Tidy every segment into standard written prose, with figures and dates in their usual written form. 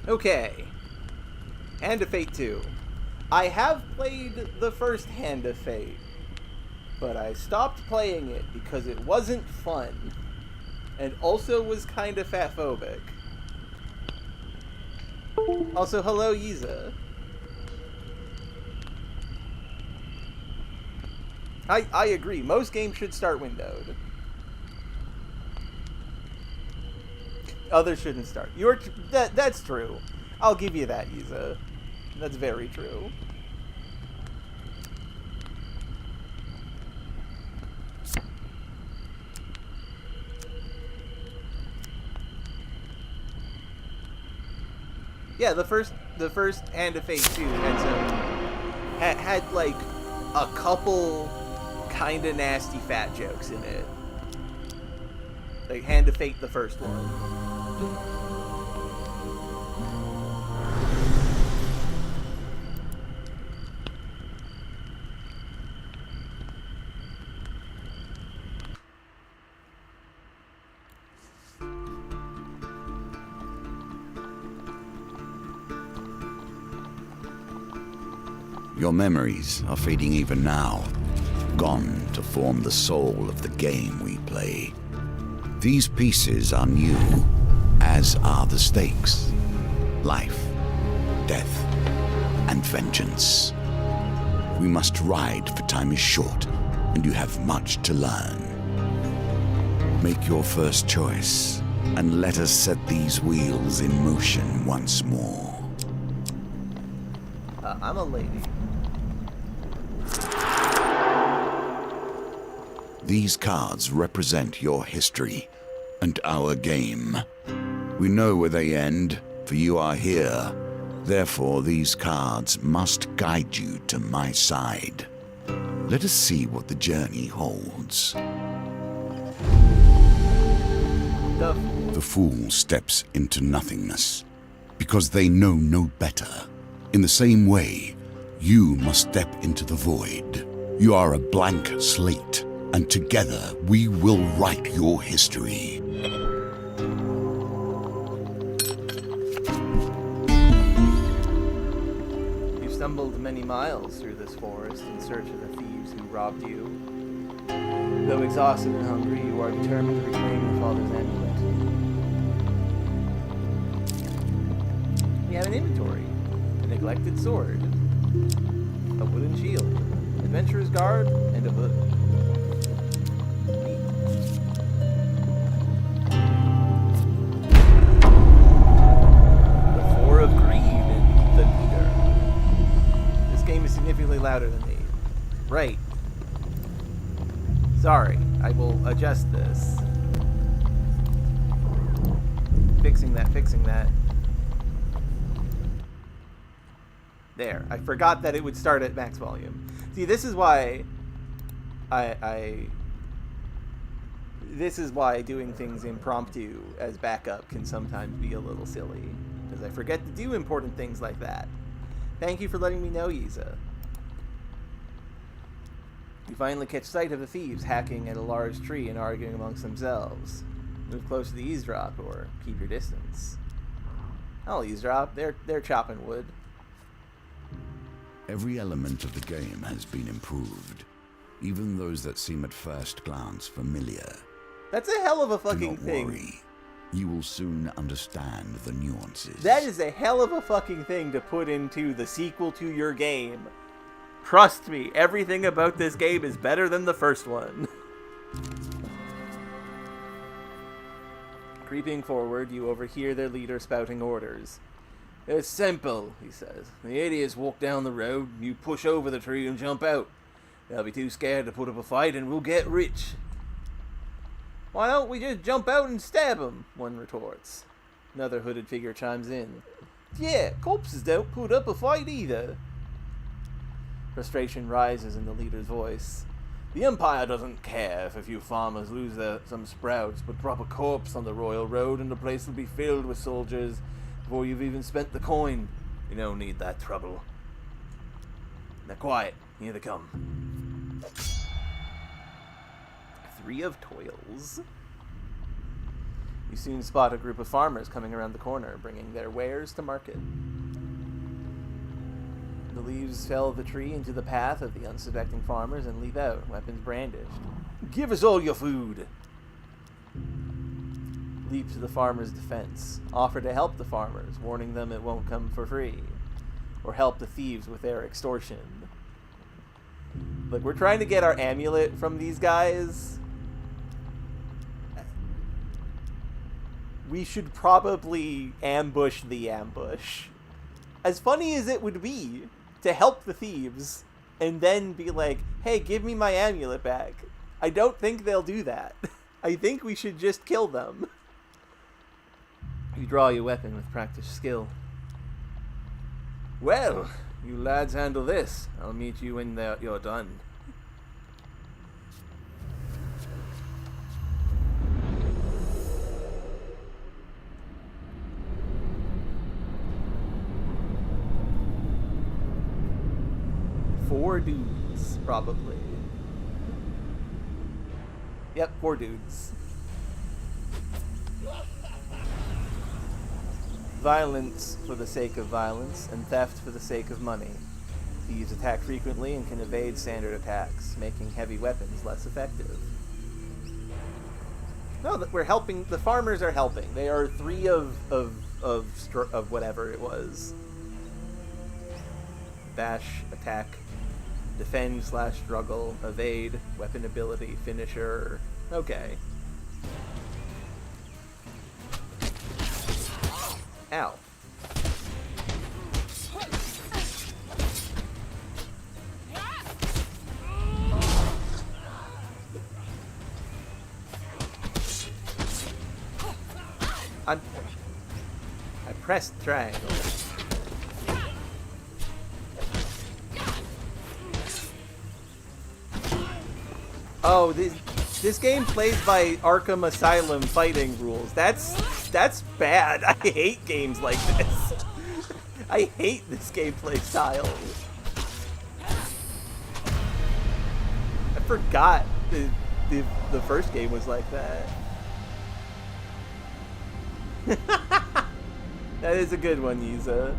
Okay. Hand of Fate 2. I have played the first Hand of Fate, but I stopped playing it because it wasn't fun, and also was kind of fatphobic. Also, hello, Yiza. I agree. Most games should start windowed. Others shouldn't start. That's true. I'll give you that, Yiza. That's very true. Yeah, the first Hand of Fate 2 had like a couple kind of nasty fat jokes in it. Like Hand of Fate, the first one. Your memories are fading even now, gone to form the soul of the game we play. These pieces are new, as are the stakes. Life, death, and vengeance. We must ride, for time is short, and you have much to learn. Make your first choice, and let us set these wheels in motion once more. I'm a lady. These cards represent your history and our game. We know where they end, for you are here. Therefore, these cards must guide you to my side. Let us see what the journey holds. The fool steps into nothingness, because they know no better. In the same way, you must step into the void. You are a blank slate, and together we will write your history. You stumbled many miles through this forest in search of the thieves who robbed you. Though exhausted and hungry, you are determined to reclaim your father's amulet. We have an inventory, a neglected sword, a wooden shield, adventurer's guard, and a hood. The Four of Greed and the Leader. This game is significantly louder than me. Right. Sorry, I will adjust this. Fixing that. There. I forgot that it would start at max volume. See, this is why this is why doing things impromptu as backup can sometimes be a little silly, because I forget to do important things like that. Thank you for letting me know, Yiza. You finally catch sight of the thieves hacking at a large tree and arguing amongst themselves. Move close to the eavesdrop, or keep your distance. I'll eavesdrop. They're chopping wood. Every element of the game has been improved, even those that seem at first glance familiar. That's a hell of a fucking Do not thing. worry. You will soon understand the nuances. That is a hell of a fucking thing to put into the sequel to your game. Trust me, everything about this game is better than the first one. Creeping forward, you overhear their leader spouting orders. It's simple, he says. The idiots walk down the road, you push over the tree and jump out. They'll be too scared to put up a fight and we'll get rich. Why don't we just jump out and stab them? One retorts. Another hooded figure chimes in. Yeah, corpses don't put up a fight either. Frustration rises in the leader's voice. The Empire doesn't care if a few farmers lose some sprouts, but drop a corpse on the royal road and the place will be filled with soldiers before you've even spent the coin. You don't need that trouble. Now quiet, here they come. Three of Toils. You soon spot a group of farmers coming around the corner, bringing their wares to market. The leaves fell the tree into the path of the unsuspecting farmers and leap out, weapons brandished. Give us all your food! Leap to the farmers' defense. Offer to help the farmers, warning them it won't come for free. Or help the thieves with their extortion. Look, we're trying to get our amulet from these guys. We should probably ambush the ambush. As funny as it would be to help the thieves and then be like, hey, give me my amulet back, I don't think they'll do that. I think we should just kill them. You draw your weapon with practiced skill. Well, you lads handle this. I'll meet you when you're done. Four dudes, probably. Yep, 4 dudes. Violence for the sake of violence, and theft for the sake of money. Thieves attack frequently and can evade standard attacks, making heavy weapons less effective. No, we're helping. The farmers are helping. They are 3 of whatever it was. Bash, attack, defend / struggle, evade, weapon ability, finisher. Okay. Ow. I pressed triangle. Oh, this game plays by Arkham Asylum fighting rules. That's bad. I hate games like this. I hate this gameplay style. I forgot the first game was like that. That is a good one, Yiza.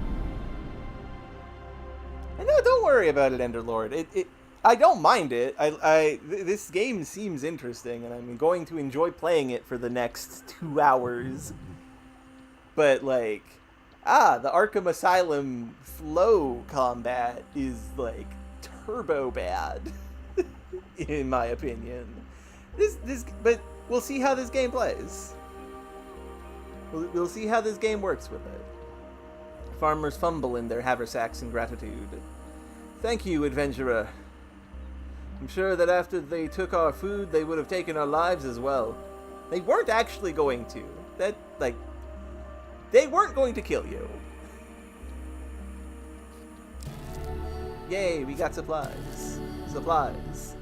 And no, don't worry about it, Enderlord. I don't mind it. This game seems interesting, and I'm going to enjoy playing it for the next 2 hours. But, like, the Arkham Asylum flow combat is, like, turbo bad, in my opinion. But we'll see how this game plays. We'll see how this game works with it. Farmers fumble in their haversacks in gratitude. Thank you, adventurer. I'm sure that after they took our food, they would have taken our lives as well. They weren't actually going to. They weren't going to kill you. Yay, we got supplies. Supplies.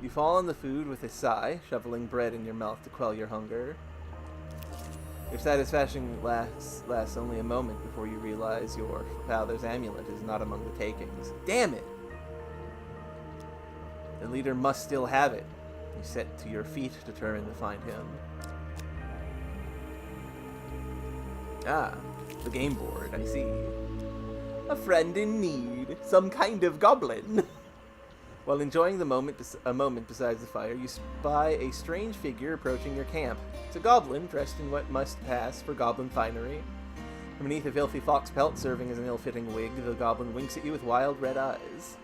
You fall on the food with a sigh, shoveling bread in your mouth to quell your hunger. Your satisfaction lasts only a moment before you realize your father's amulet is not among the takings. Damn it! The leader must still have it. You set to your feet, determined to find him. Ah, the game board, I see. A friend in need. Some kind of goblin. While enjoying a moment beside the fire, you spy a strange figure approaching your camp. It's a goblin, dressed in what must pass for goblin finery. From beneath a filthy fox pelt serving as an ill-fitting wig, the goblin winks at you with wild red eyes.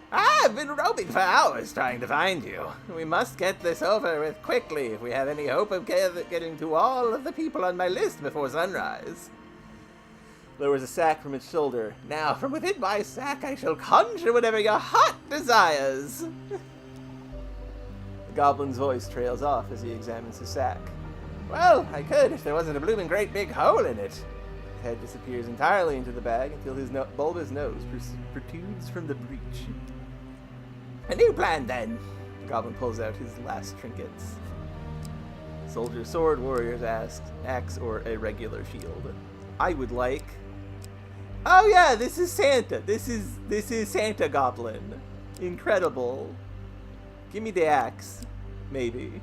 I've been roping for hours trying to find you. We must get this over with quickly if we have any hope of getting to all of the people on my list before sunrise. Lowers a sack from its shoulder. Now, from within my sack, I shall conjure whatever your heart desires. The goblin's voice trails off as he examines his sack. Well, I could if there wasn't a blooming great big hole in it. His head disappears entirely into the bag until his bulbous nose protrudes from the breach. A new plan, then. The goblin pulls out his last trinkets. Soldier's sword, warrior's axe, or a regular shield. I would like... Oh yeah, this is Santa. This is Santa Goblin. Incredible. Give me the axe. Maybe.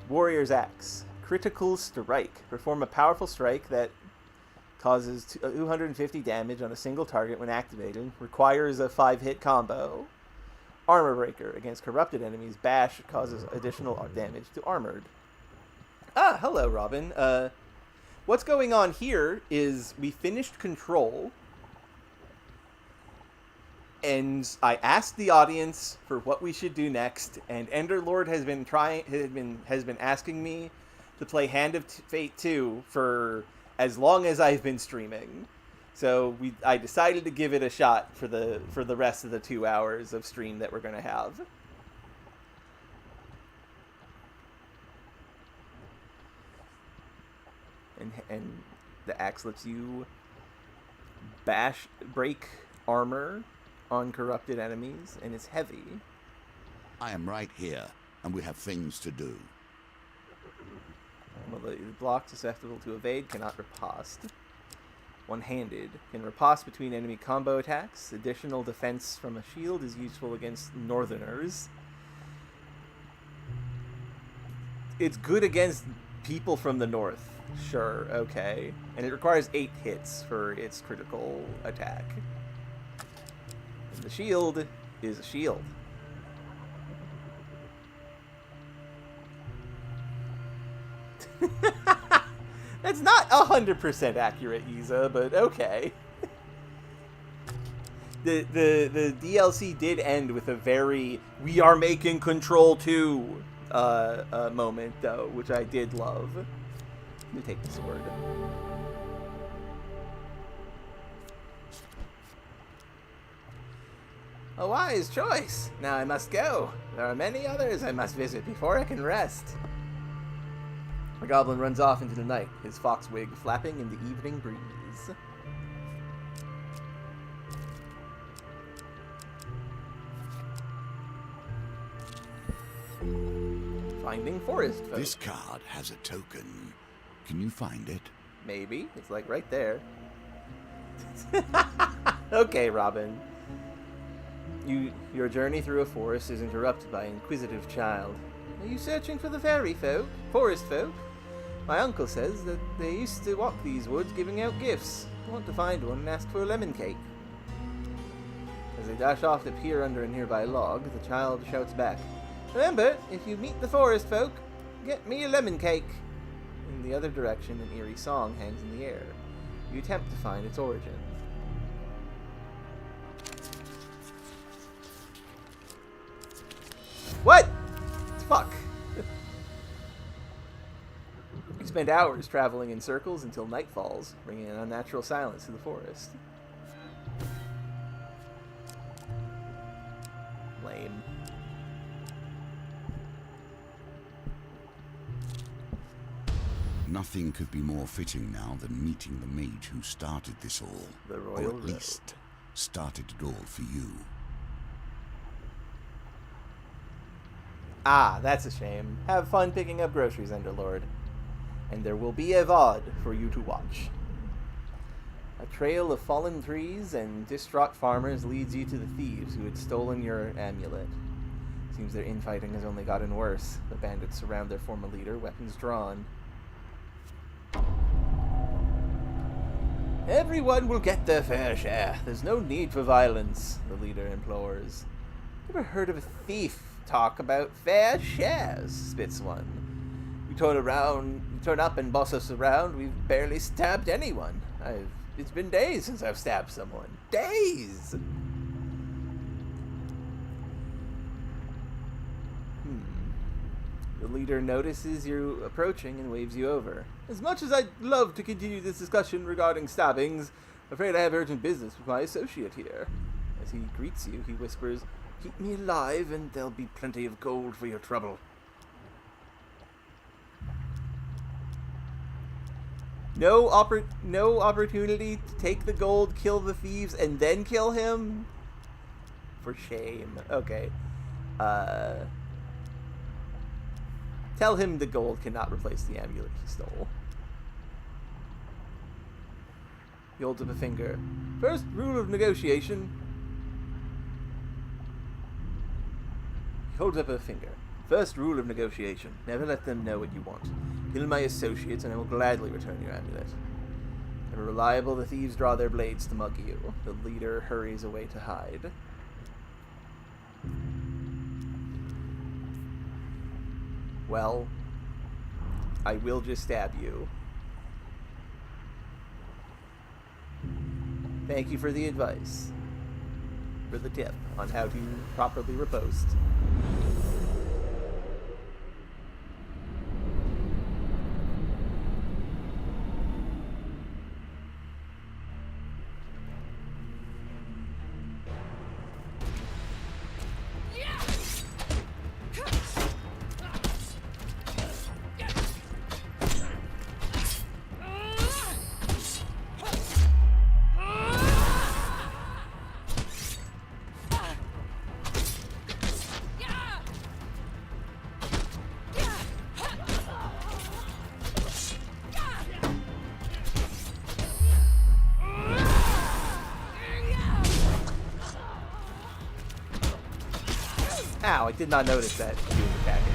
Warrior's Axe. Critical strike. Perform a powerful strike that causes 250 damage on a single target when activated. Requires a 5-hit combo. Armor Breaker. Against corrupted enemies, bash causes additional damage to armored. Ah, hello, Robin. What's going on here is we finished Control, and I asked the audience for what we should do next, and Enderlord has been asking me to play Hand of Fate 2 for as long as I've been streaming. So I decided to give it a shot for the rest of the 2 hours of stream that we're going to have. And the axe lets you break armor on corrupted enemies, and it's heavy. I am right here, and we have things to do. Well, the block susceptible to evade cannot riposte. One-handed. Can riposte between enemy combo attacks. Additional defense from a shield is useful against northerners. It's good against people from the north. Sure, okay. And it requires 8 hits for its critical attack. And the shield is a shield. That's not 100% accurate, Isa, but okay. The DLC did end with a very "we are making Control 2" moment, though, which I did love. Let me take the sword. A wise choice. Now I must go. There are many others I must visit before I can rest. The goblin runs off into the night, his fox wig flapping in the evening breeze. Finding forest folk. This card has a token. Can you find it? Maybe. It's like right there. Okay, Robin. Your journey through a forest is interrupted by an inquisitive child. Are you searching for the fairy folk? Forest folk? My uncle says that they used to walk these woods giving out gifts. I want to find one and ask for a lemon cake. As they dash off to peer under a nearby log, the child shouts back, "Remember, if you meet the forest folk, get me a lemon cake." In the other direction, an eerie song hangs in the air. You attempt to find its origin. What? Fuck. You spend hours traveling in circles until night falls, bringing an unnatural silence to the forest. Lame. Nothing could be more fitting now than meeting the mage who started this all. The Royal or at least started it all for you. Ah, that's a shame. Have fun picking up groceries, Enderlord. And there will be a VOD for you to watch. A trail of fallen trees and distraught farmers leads you to the thieves who had stolen your amulet. Seems their infighting has only gotten worse. The bandits surround their former leader, weapons drawn. Everyone will get their fair share. There's no need for violence, the leader implores. Ever heard of a thief talk about fair shares? Spits one. You turn up and boss us around. We've barely stabbed anyone. It's been days since I've stabbed someone. Days! The leader notices you approaching and waves you over. As much as I'd love to continue this discussion regarding stabbings, I'm afraid I have urgent business with my associate here. As he greets you, he whispers, "Keep me alive and there'll be plenty of gold for your trouble." No opportunity to take the gold, kill the thieves, and then kill him? For shame. Okay. Tell him the gold cannot replace the amulet he stole. He holds up a finger. First rule of negotiation. He holds up a finger. First rule of negotiation, never let them know what you want. Kill my associates and I will gladly return your amulet. Ever reliable, the thieves draw their blades to mug you. The leader hurries away to hide. Well, I will just stab you. Thank you for the advice. For the tip on how to properly riposte. Ow, I did not notice that he was attacking.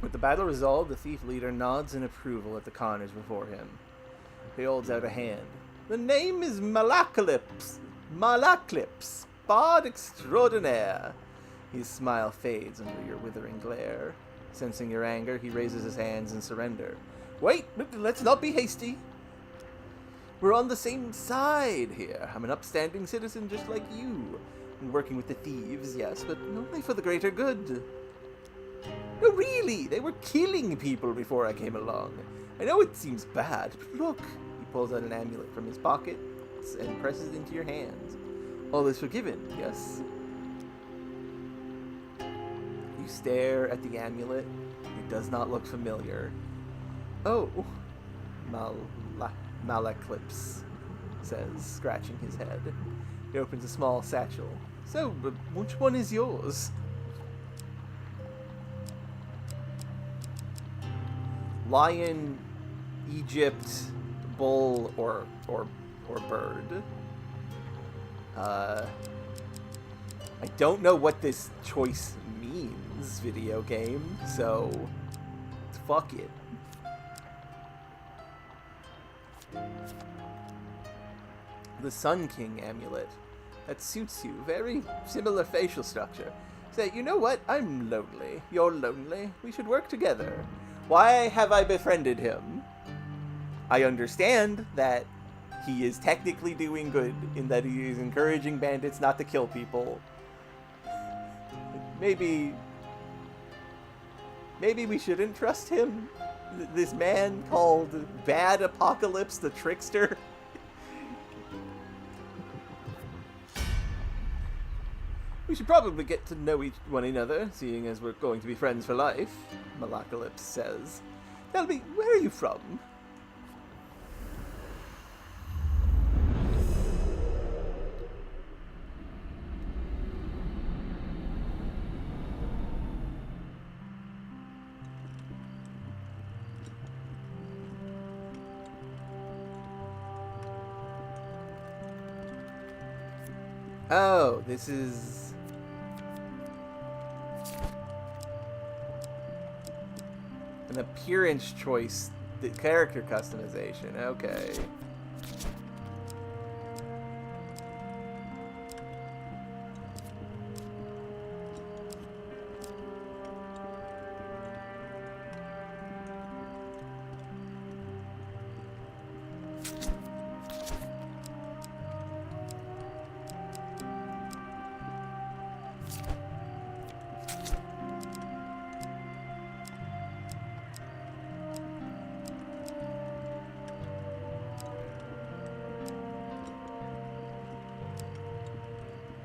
With the battle resolved, the thief leader nods in approval at the conners before him. He holds out a hand. The name is Malaclips. Malaclips, bard extraordinaire. His smile fades under your withering glare. Sensing your anger, he raises his hands in surrender. Wait, let's not be hasty. We're on the same side here. I'm an upstanding citizen just like you. I'm working with the thieves, yes, but only for the greater good. No, really, they were killing people before I came along. I know it seems bad, but look. He pulls out an amulet from his pocket and presses it into your hands. All is forgiven, yes? You stare at the amulet. It does not look familiar. Oh, Malaclips says, scratching his head. He opens a small satchel. So, which one is yours? Lion, Egypt, bull, or bird. I don't know what this choice means, video game, so fuck it. The Sun King amulet. That suits you. Very similar facial structure. Say, you know what? I'm lonely. You're lonely. We should work together. Why have I befriended him? I understand that he is technically doing good in that he is encouraging bandits not to kill people. Maybe we shouldn't trust him? This man called Bad Apocalypse the Trickster? We should probably get to know one another, seeing as we're going to be friends for life, Malaclips says. Tell me, where are you from? Oh, this is... an appearance choice, the character customization, okay.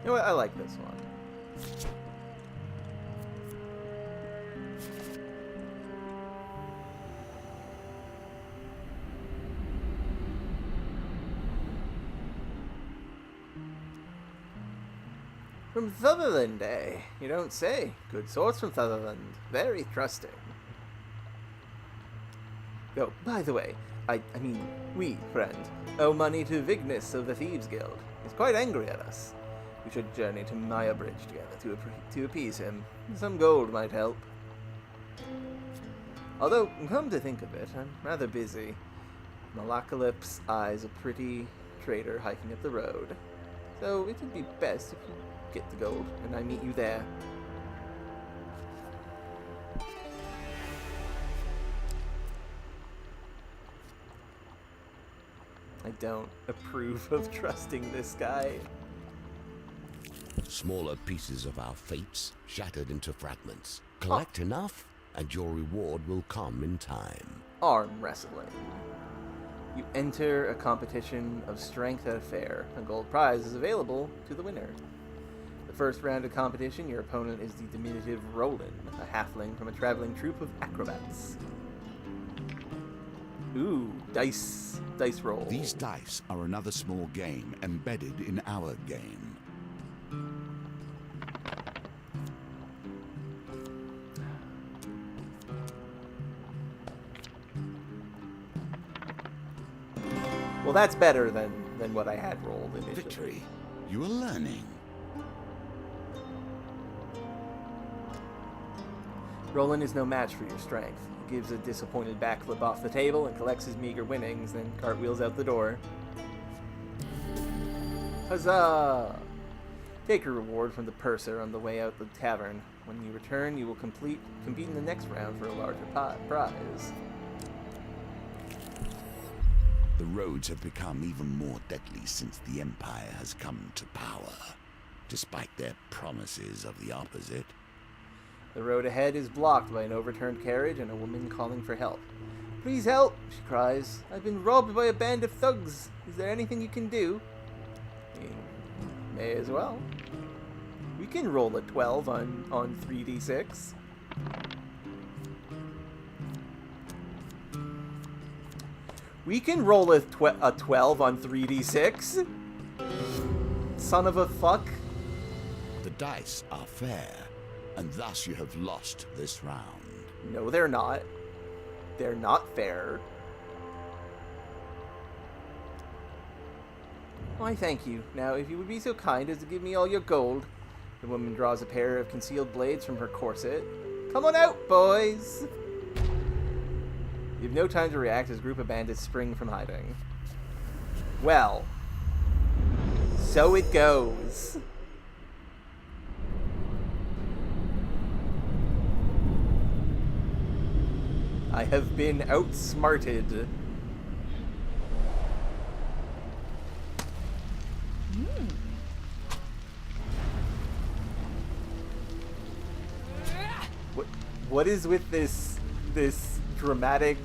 You know what? I like this one. From Sutherland, eh? You don't say. Good source from Sutherland. Very trusting. Oh, by the way, we, friend, owe money to Vignus of the Thieves Guild. He's quite angry at us. We should journey to Maya Bridge together to appease him. Some gold might help. Although, come to think of it, I'm rather busy. Malacalypse eyes a pretty trader hiking up the road. So it would be best if you get the gold, and I meet you there. I don't approve of trusting this guy. Smaller pieces of our fates shattered into fragments. Collect enough, and your reward will come in time. Arm wrestling. You enter a competition of strength at a fair. A gold prize is available to the winner. The first round of competition, your opponent is the diminutive Roland, a halfling from a traveling troupe of acrobats. Ooh, dice roll. These dice are another small game embedded in our game. Well, that's better than what I had rolled initially. Victory. You are learning. Roland is no match for your strength. He gives a disappointed backflip off the table and collects his meager winnings, then cartwheels out the door. Huzzah! Take your reward from the purser on the way out the tavern. When you return, you will compete in the next round for a larger prize. The roads have become even more deadly since the Empire has come to power, despite their promises of the opposite. The road ahead is blocked by an overturned carriage and a woman calling for help. "Please help," she cries. "I've been robbed by a band of thugs. Is there anything you can do?" May as well. We can roll a 12 on 3d6. We can roll a 12 on 3d6. Son of a fuck. The dice are fair, and thus you have lost this round. No, they're not. They're not fair. Why, thank you. Now, if you would be so kind as to give me all your gold. The woman draws a pair of concealed blades from her corset. Come on out, boys! You have no time to react as a group of bandits spring from hiding. Well, so it goes. I have been outsmarted. What is with this dramatic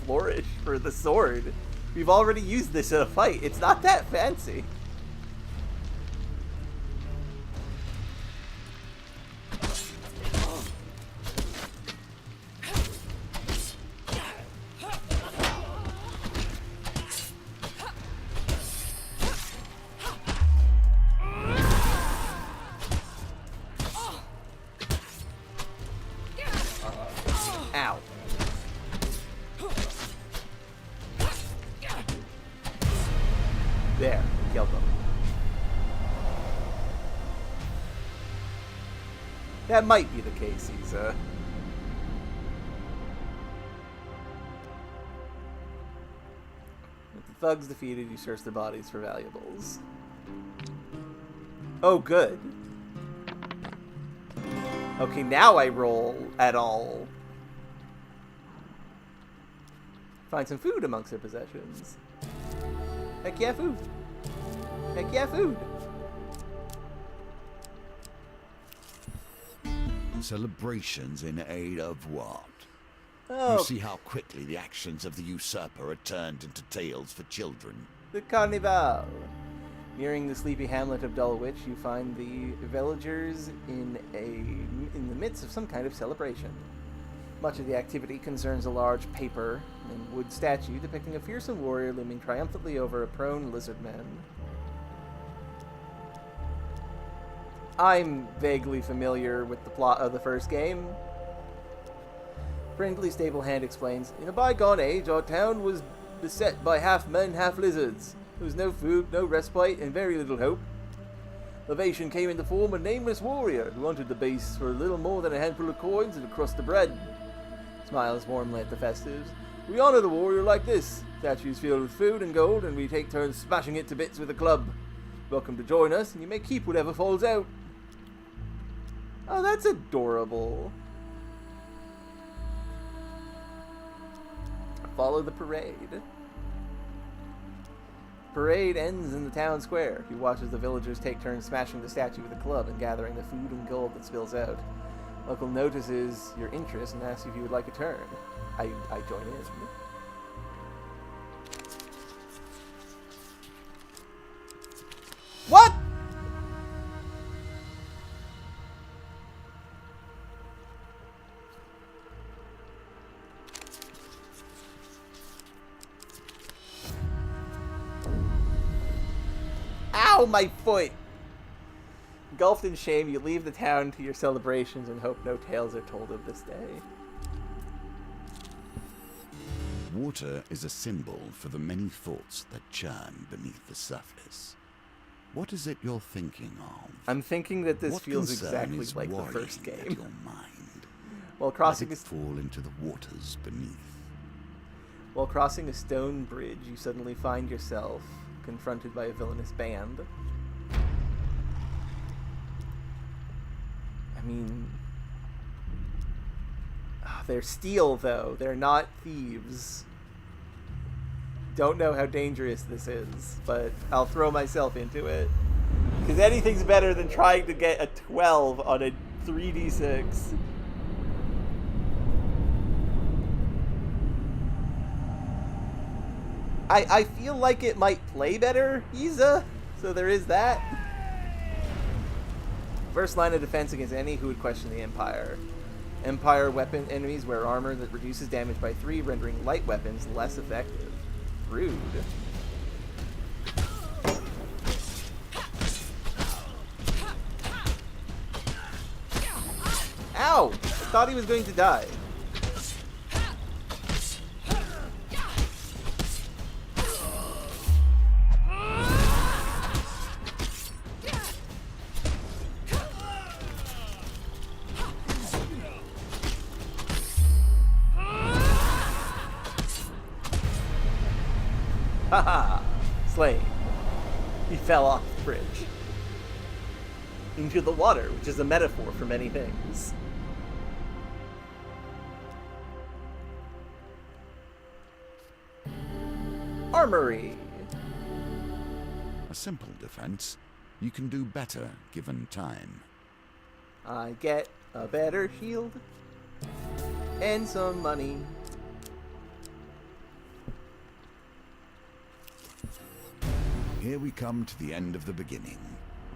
flourish for the sword? We've already used this in a fight. It's not that fancy. Ow. There, killed them. That might be the case, he's, With the thugs defeated, you search their bodies for valuables. Oh, good. Okay, now I roll at all. Find some food amongst their possessions. Heck yeah, food. Heck yeah, food. Celebrations in aid of what? Oh, You see how quickly the actions of the usurper are turned into tales for children. the Carnival. Nearing the sleepy hamlet of Dulwich, you find the villagers in the midst of some kind of celebration. Much of the activity concerns a large paper and wood statue depicting a fearsome warrior looming triumphantly over a prone lizard man. I'm vaguely familiar with the plot of the first game. Brindley Staplehand explains, in a bygone age, our town was beset by half men, half lizards. There was no food, no respite, and very little hope. Levation came in the form of a nameless warrior who entered the base for a little more than a handful of coins and a crust of bread. Smiles warmly at the festives. We honor the warrior like this. Statues filled with food and gold, and we take turns smashing it to bits with a club. Welcome to join us, and you may keep whatever falls out. Oh, that's adorable. Follow the parade. Parade ends in the town square. He watches the villagers take turns smashing the statue with a club and gathering the food and gold that spills out. Uncle notices your interest and asks if you would like a turn. I join in. What? Ow, my foot! Engulfed in shame, you leave the town to your celebrations and hope no tales are told of this day. Water is a symbol for the many thoughts that churn beneath the surface. What is it you're thinking of? I'm thinking that this what feels concern exactly is like the worrying first at game. your mind? While crossing Let it fall into the waters beneath. While crossing a stone bridge, you suddenly find yourself confronted by a villainous band. I mean, they're steel, though. They're not thieves. Don't know how dangerous this is, but I'll throw myself into it. Because anything's better than trying to get a 12 on a 3d6. I feel like it might play better, Isa, so there is that. First line of defense against any who would question the Empire. Empire weapon enemies wear armor that reduces damage by 3, rendering light weapons less effective. Rude. Ow! I thought he was going to die. Haha! Slain. He fell off the bridge. Into the water, which is a metaphor for many things. Armory. A simple defense. You can do better given time. I get a better shield and some money. Here we come to the end of the beginning,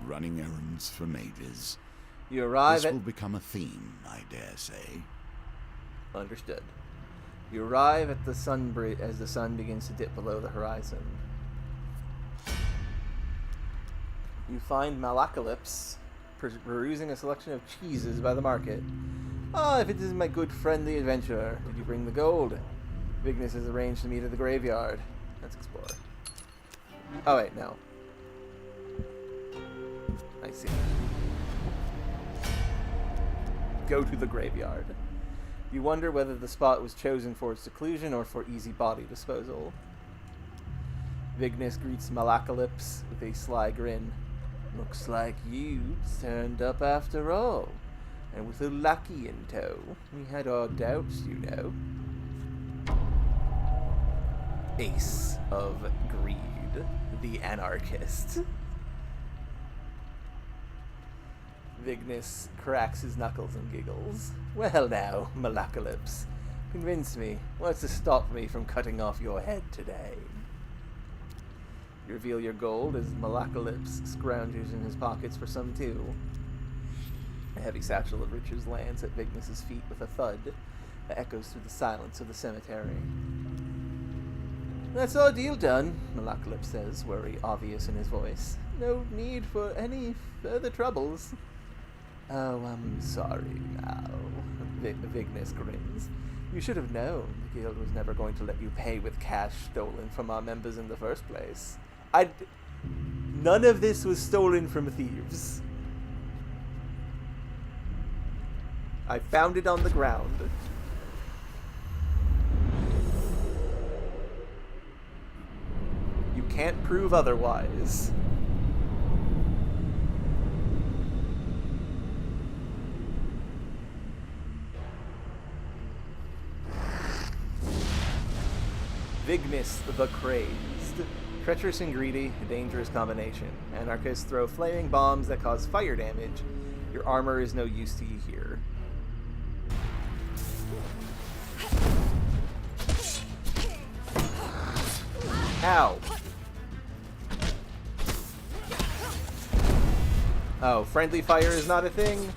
running errands for mages. You arrive This will become a theme, I dare say. Understood. You arrive at the sun bridge as the sun begins to dip below the horizon. You find Malacalypse perusing a selection of cheeses by the market. Ah, if it isn't my good friend the adventurer. Did you bring the gold? Vignis has arranged to meet at the graveyard. Let's explore. Oh wait, no. I see. Go to the graveyard. You wonder whether the spot was chosen for its seclusion or for easy body disposal. Vignis greets Malacalypse with a sly grin. Looks like you turned up after all, and with a lackey in tow. We had our doubts, you know. Ace of Greed, the anarchist. Vignis cracks his knuckles and giggles. Well now, Malacalypse, convince me. What's to stop me from cutting off your head today? You reveal your gold as Malacalypse scrounges in his pockets for some too. A heavy satchel of riches lands at Vignis's feet with a thud that echoes through the silence of the cemetery. That's our deal done, Malacalypse says, worry obvious in his voice. No need for any further troubles. Oh, I'm sorry now, Vignis grins. You should have known the guild was never going to let you pay with cash stolen from our members in the first place. None of this was stolen from thieves. I found it on the ground. You can't prove otherwise. Vignis the Crazed. Treacherous and greedy, a dangerous combination. Anarchists throw flaming bombs that cause fire damage. Your armor is no use to you here. Ow! Oh, friendly fire is not a thing?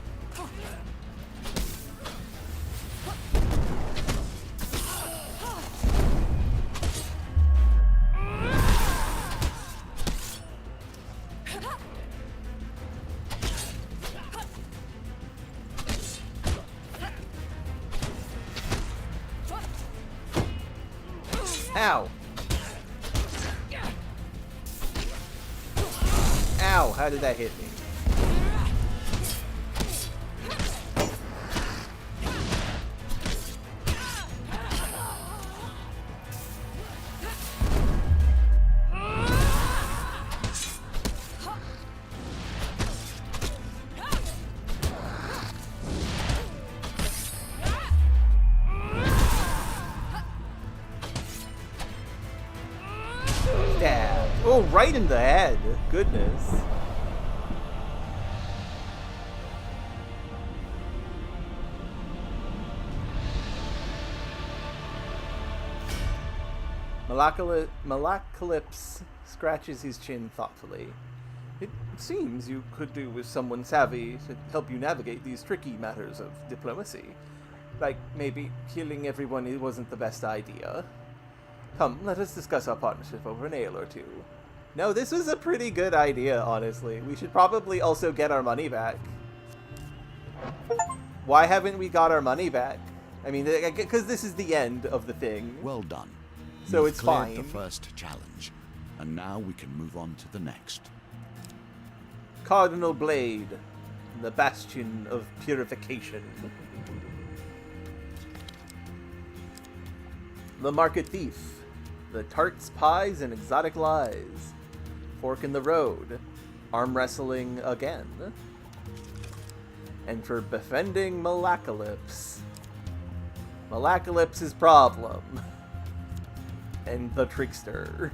Ow! Ow! How did that hit me? Stab. Oh, right in the head. Goodness. Malacalypse scratches his chin thoughtfully. It seems you could do with someone savvy to help you navigate these tricky matters of diplomacy. Like, maybe killing everyone wasn't the best idea. Come, let us discuss our partnership over an ale or two. No, this was a pretty good idea, honestly. We should probably also get our money back. Why haven't we got our money back? I mean, because this is the end of the thing. Well done. So You've it's cleared fine. the first challenge, and now we can move on to the next. Cardinal Blade, the bastion of purification. The Market Thief, the tarts, pies, and exotic lies. Fork in the road, arm wrestling again. And for befriending Malacalypse. Malacalypse's problem. And the trickster.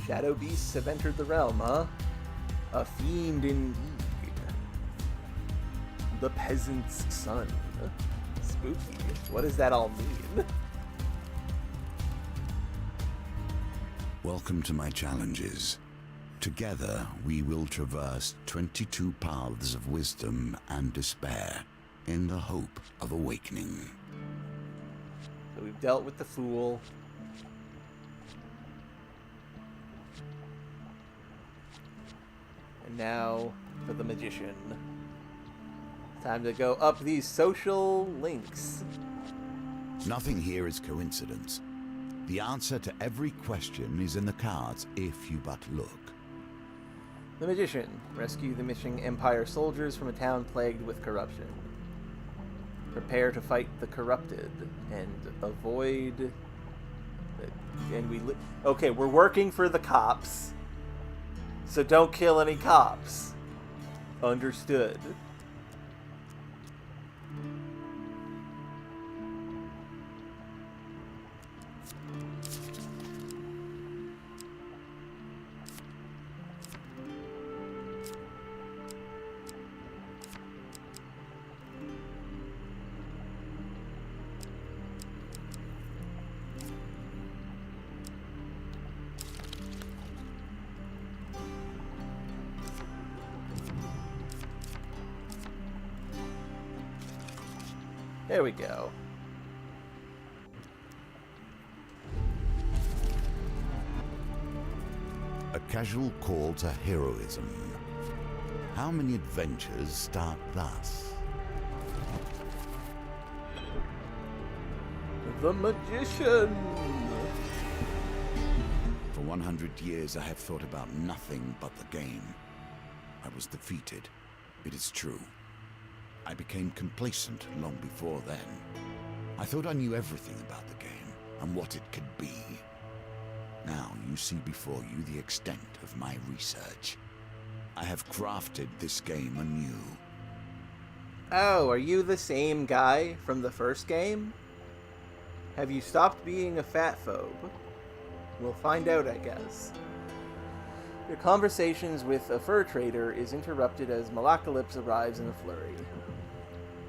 Shadow beasts have entered the realm, huh? A fiend indeed. The peasant's son. Spooky. What does that all mean? Welcome to my challenges. Together, we will traverse 22 paths of wisdom and despair in the hope of awakening. So we've dealt with the fool. And now for the magician. Time to go up these social links. Nothing here is coincidence. The answer to every question is in the cards if you but look. The magician. Rescue the missing Empire soldiers from a town plagued with corruption. Prepare to fight the corrupted and avoid... Okay, we're working for the cops. So don't kill any cops. Understood. There we go. A casual call to heroism. How many adventures start thus? The magician! For 100 years I have thought about nothing but the game. I was defeated. It is true. I became complacent long before then. I thought I knew everything about the game and what it could be. Now you see before you the extent of my research. I have crafted this game anew. Oh, are you the same guy from the first game? Have you stopped being a fat phobe? We'll find out, I guess. Your conversations with a fur trader is interrupted as Malacalypse arrives in a flurry.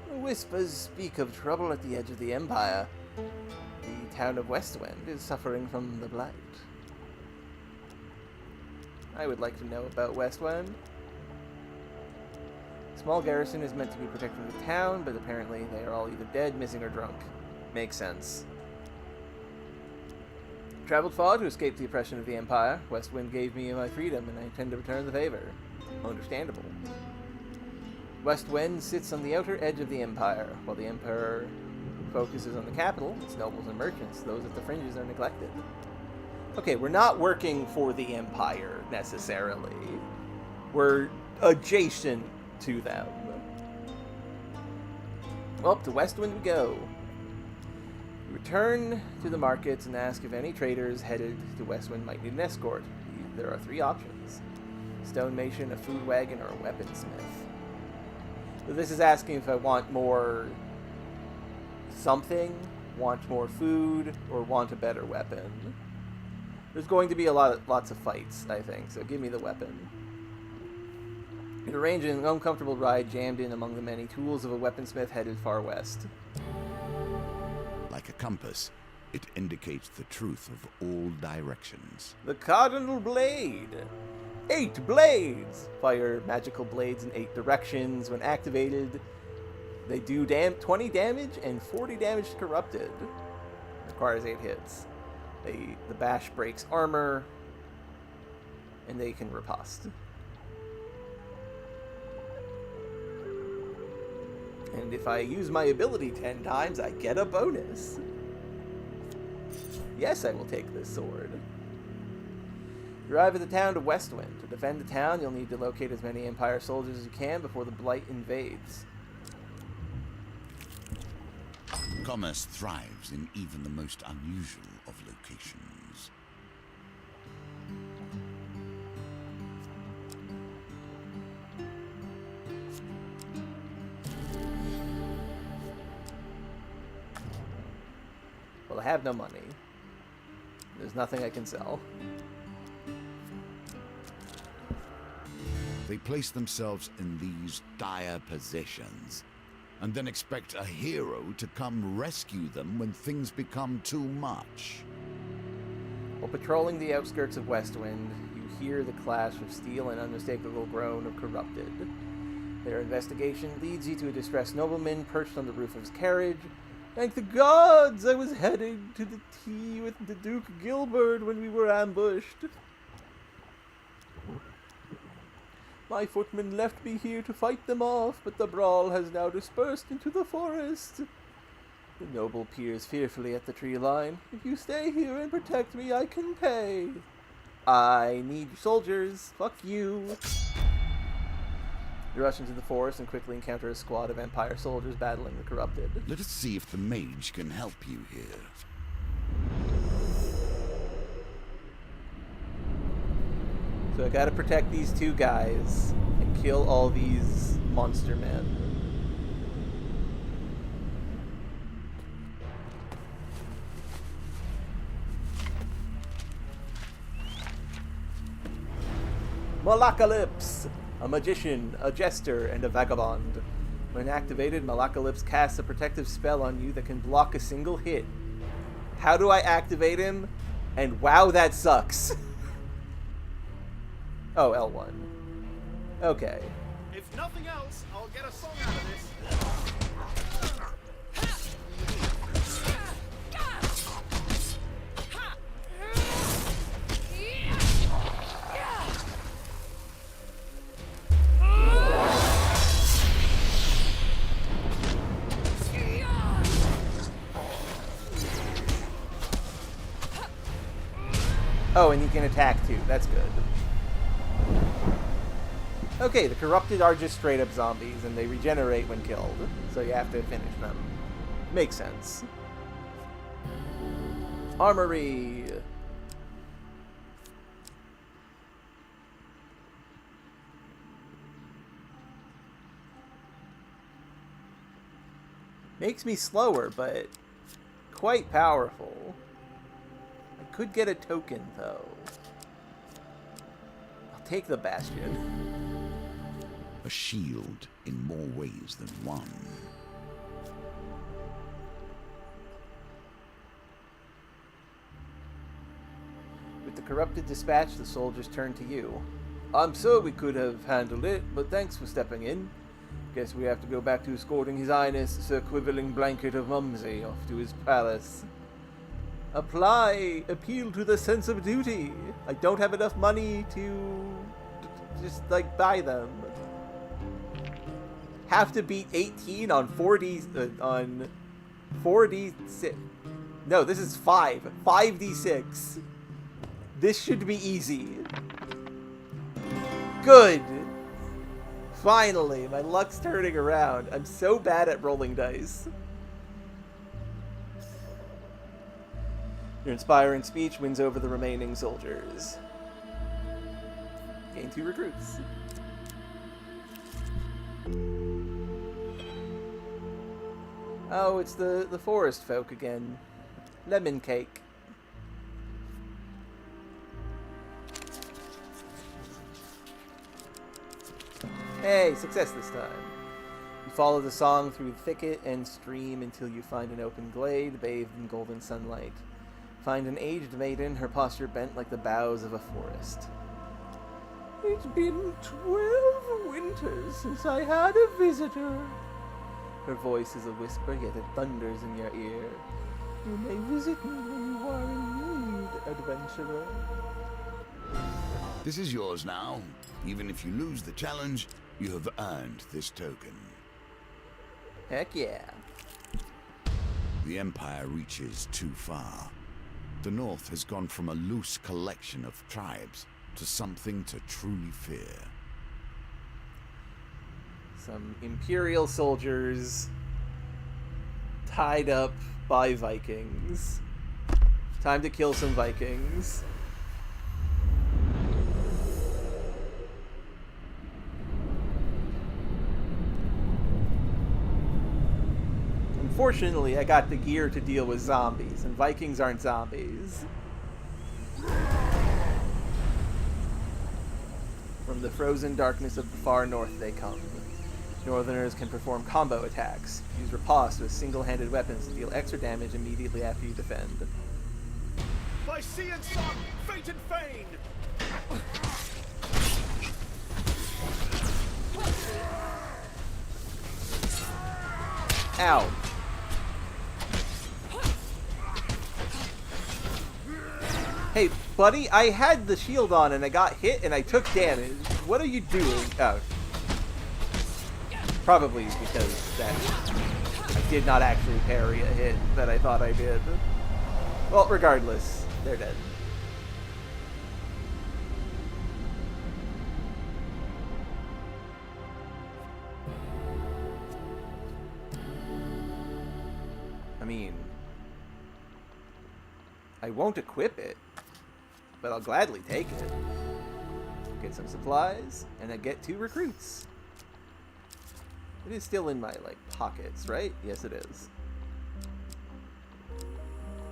The whispers speak of trouble at the edge of the Empire. The town of Westwind is suffering from the blight. I would like to know about Westwind. A small garrison is meant to be protecting the town, but apparently they are all either dead, missing, or drunk. Makes sense. Traveled far to escape the oppression of the Empire. Westwind gave me my freedom, and I intend to return the favor. Understandable. Westwind sits on the outer edge of the Empire, while the Emperor focuses on the capital, its nobles and merchants. Those at the fringes are neglected. Okay, we're not working for the Empire, necessarily. We're adjacent to them. Well, to Westwind we go. Return to the markets and ask if any traders headed to Westwind might need an escort. There are 3 options: stonemason, a food wagon, or a weaponsmith. So this is asking if I want more something, want more food, or want a better weapon. There's going to be lots of fights, I think, so give me the weapon. You arrange an uncomfortable ride jammed in among the many tools of a weaponsmith headed far west. Like a compass, it indicates the truth of all directions. The Cardinal Blade! 8 blades! Fire magical blades in 8 directions. When activated, they do 20 damage and 40 damage to corrupted. Requires 8 hits. The bash breaks armor, and they can riposte. And if I use my ability 10 times, I get a bonus. Yes, I will take this sword. You arrive at the town of Westwind. To defend the town, you'll need to locate as many Empire soldiers as you can before the Blight invades. Commerce thrives in even the most unusual of locations. Well, I have no money. There's nothing I can sell. They place themselves in these dire positions, and then expect a hero to come rescue them when things become too much. While patrolling the outskirts of Westwind, you hear the clash of steel and unmistakable groan of corrupted. Their investigation leads you to a distressed nobleman perched on the roof of his carriage. Thank the gods! I was heading to the tea with the Duke Gilbert when we were ambushed. My footmen left me here to fight them off, but the brawl has now dispersed into the forest. The noble peers fearfully at the tree line. If you stay here and protect me, I can pay. I need soldiers. Fuck you. You rush into the forest and quickly encounter a squad of Empire soldiers battling the corrupted. Let us see if the mage can help you here. So I gotta protect these 2 guys and kill all these monster men. Malacalypse! A magician, a jester, and a vagabond. When activated, Malacalypse casts a protective spell on you that can block a single hit. How do I activate him? And wow, that sucks. Oh, L1. Okay. If nothing else, I'll get a song out of this. Oh, and he can attack too. That's good. Okay, the corrupted are just straight up zombies, and they regenerate when killed. So you have to finish them. Makes sense. Armory. Makes me slower, but quite powerful. I could get a token, though. I'll take the Bastion. A shield in more ways than one. With the corrupted dispatch, the soldiers turn to you. I'm sure we could have handled it, but thanks for stepping in. Guess we have to go back to escorting His Highness Sir Quibbling Blanket of Mumsy off to his palace. Appeal to the sense of duty. I don't have enough money to just, like, buy them. Have to beat 18 on 4D6. No, this is 5D6. This should be easy. Good. Finally, my luck's turning around. I'm so bad at rolling dice. Your inspiring speech wins over the remaining soldiers. Gain 2 recruits. Oh, it's the forest folk again. Lemon cake. Hey, success this time. You follow the song through thicket and stream until you find an open glade bathed in golden sunlight. Find an aged maiden, her posture bent like the boughs of a forest. It's been 12 winters since I had a visitor. Her voice is a whisper, yet it thunders in your ear. You may visit me when you are in need, adventurer. This is yours now. Even if you lose the challenge, you have earned this token. Heck yeah. The Empire reaches too far. The North has gone from a loose collection of tribes to something to truly fear. Some Imperial soldiers tied up by Vikings. Time to kill some Vikings. Unfortunately, I got the gear to deal with zombies, and Vikings aren't zombies. From the frozen darkness of the far north they come. Northerners can perform combo attacks. Use riposte with single-handed weapons to deal extra damage immediately after you defend. By sea and sun, fate and fane! Ow. Hey, buddy, I had the shield on and I got hit and I took damage. What are you doing? Oh. Probably because that I did not actually parry a hit that I thought I did. Well, regardless, they're dead. I mean, I won't equip it, but I'll gladly take it. Get some supplies, and I get 2 recruits. It is still in my, like, pockets, right? Yes, it is.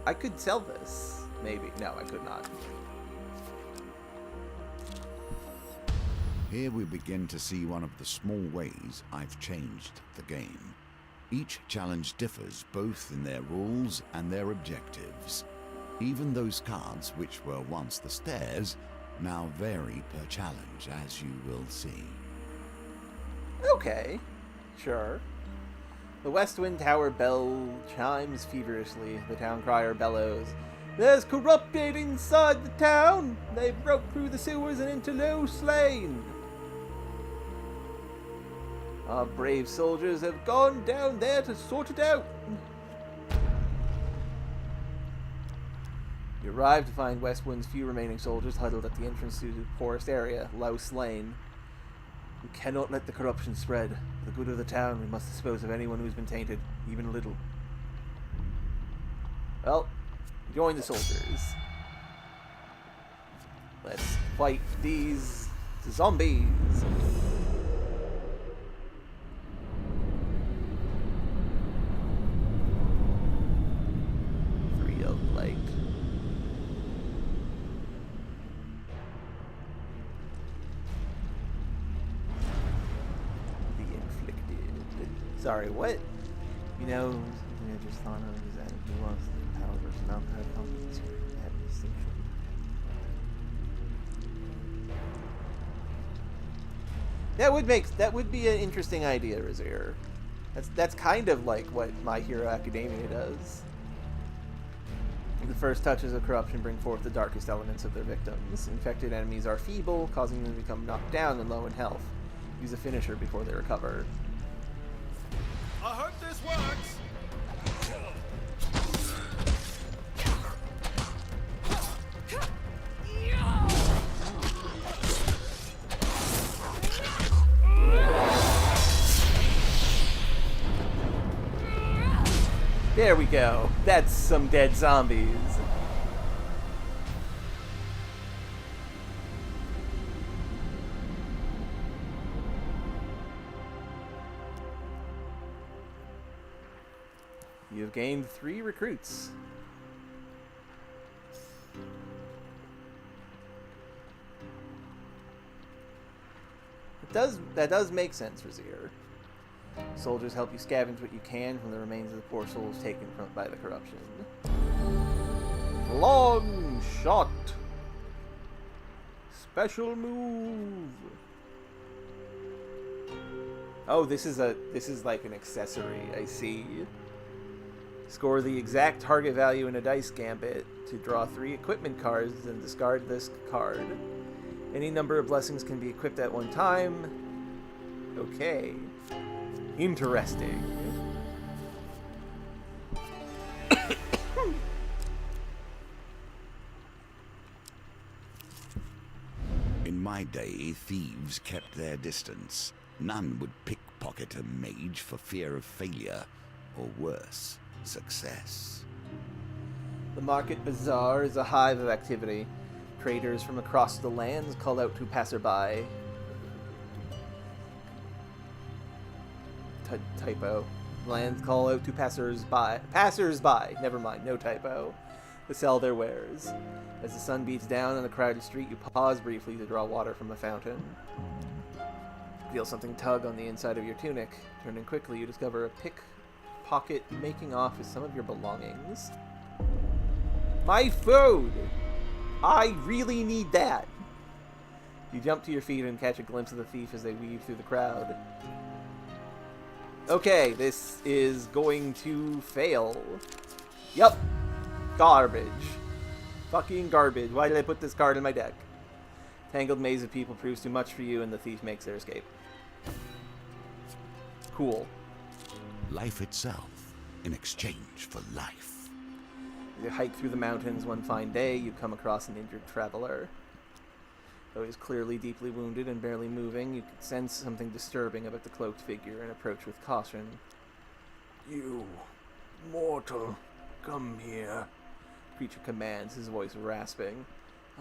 I could sell this. Maybe. No, I could not. Here we begin to see one of the small ways I've changed the game. Each challenge differs both in their rules and their objectives. Even those cards which were once the stairs now vary per challenge, as you will see. Okay. Sure. The West Wind Tower bell chimes feverishly. The town crier bellows, "There's corrupted inside the town! They broke through the sewers and into Low Lane! Our brave soldiers have gone down there to sort it out." You arrive to find Westwind's few remaining soldiers huddled at the entrance to the poorest area, Louse Lane. We cannot let the corruption spread. For the good of the town, we must dispose of anyone who's been tainted, even a little. Well, join the soldiers. Let's fight these zombies. Light. The inflicted. Sorry, what? You know, I just thought of that he wants the power to mount her confidence at distinction. That would be an interesting idea, Razir. That's kind of like what My Hero Academia does. The first touches of corruption bring forth the darkest elements of their victims. Infected enemies are feeble, causing them to become knocked down and low in health. Use a finisher before they recover. I hope this works. There we go. That's some dead zombies. You have gained 3 recruits. That does make sense, Razir. Soldiers help you scavenge what you can from the remains of the poor souls taken by the corruption. Long shot. Special move. Oh, this is like an accessory. I see. Score the exact target value in a dice gambit to draw 3 equipment cards and discard this card. Any number of blessings can be equipped at one time. Okay. Interesting. In my day, thieves kept their distance. None would pickpocket a mage for fear of failure, or worse, success. The market bazaar is a hive of activity. Traders from across the lands call out to passerby. Typo. Lands call out to passers-by. Never mind, no typo. To sell their wares. As the sun beats down on the crowded street, you pause briefly to draw water from a fountain. Feel something tug on the inside of your tunic. Turning quickly, you discover a pickpocket making off with some of your belongings. My food! I really need that! You jump to your feet and catch a glimpse of the thief as they weave through the crowd. Okay, this is going to fail. Yup. Garbage. Fucking garbage. Why did I put this card in my deck? Tangled maze of people proves too much for you, and the thief makes their escape. Cool. Life itself in exchange for life. As you hike through the mountains one fine day, you come across an injured traveler. Though he is clearly deeply wounded and barely moving, you can sense something disturbing about the cloaked figure and approach with caution. You, mortal, come here. The creature commands, his voice rasping.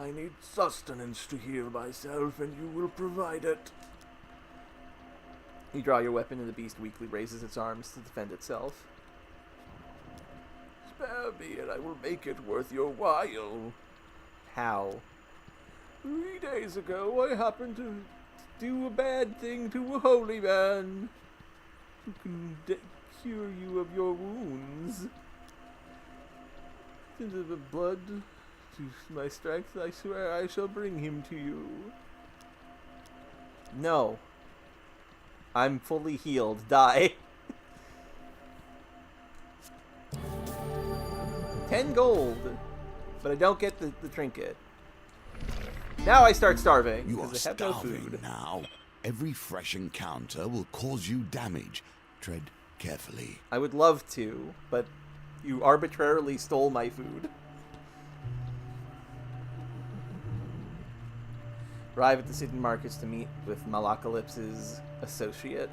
I need sustenance to heal myself, and you will provide it. You draw your weapon, and the beast weakly raises its arms to defend itself. Spare me, and I will make it worth your while. How? 3 days ago, I happened to do a bad thing to a holy man who can cure you of your wounds. Into the blood, to my strength, I swear I shall bring him to you. No. I'm fully healed. Die. 10 gold. But I don't get the trinket. Now I start starving. You are because I have no starving food. now. Every fresh encounter will cause you damage. Tread carefully. I would love to, but you arbitrarily stole my food. Arrive at the city markets to meet with Malacalypse's associate.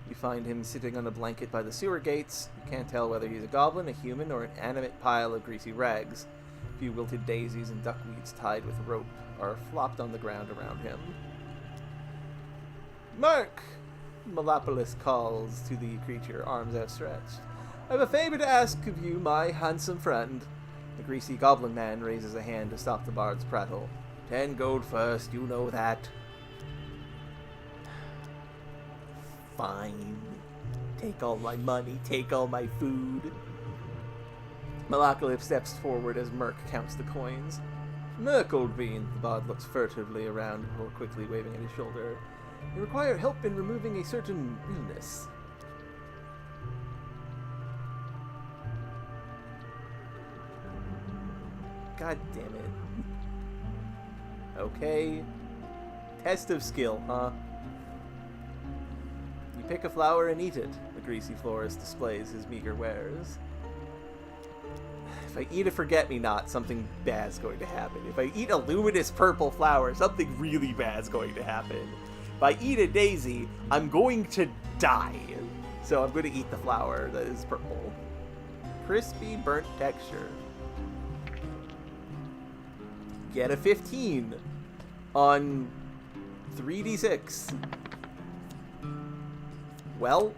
You find him sitting on a blanket by the sewer gates. You can't tell whether he's a goblin, a human, or an animate pile of greasy rags. A few wilted daisies and duckweeds tied with rope are flopped on the ground around him. Merc! Malapolis calls to the creature, arms outstretched. I have a favor to ask of you, my handsome friend. The greasy goblin man raises a hand to stop the bard's prattle. 10 gold first, you know that. Fine. Take all my money, take all my food. Malacalypse steps forward as Merc counts the coins. Merc, old bean. The bard looks furtively around before quickly waving at his shoulder. You require help in removing a certain illness. God damn it. Okay. Test of skill, huh? You pick a flower and eat it. The greasy florist displays his meager wares. If I eat a forget-me-not, something bad's going to happen. If I eat a luminous purple flower, something really bad's going to happen. If I eat a daisy, I'm going to die. So I'm going to eat the flower that is purple. Crispy, burnt texture. Get a 15 on 3d6. Well,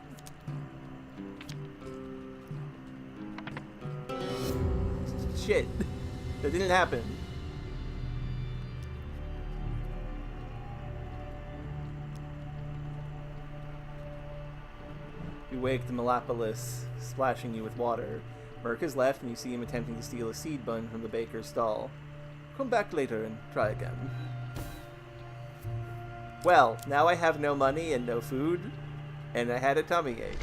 shit, that didn't happen. You wake the Malapolis, splashing you with water. Merc is left, and you see him attempting to steal a seed bun from the baker's stall. Come back later and try again. Well, now I have no money and no food, and I had a tummy ache.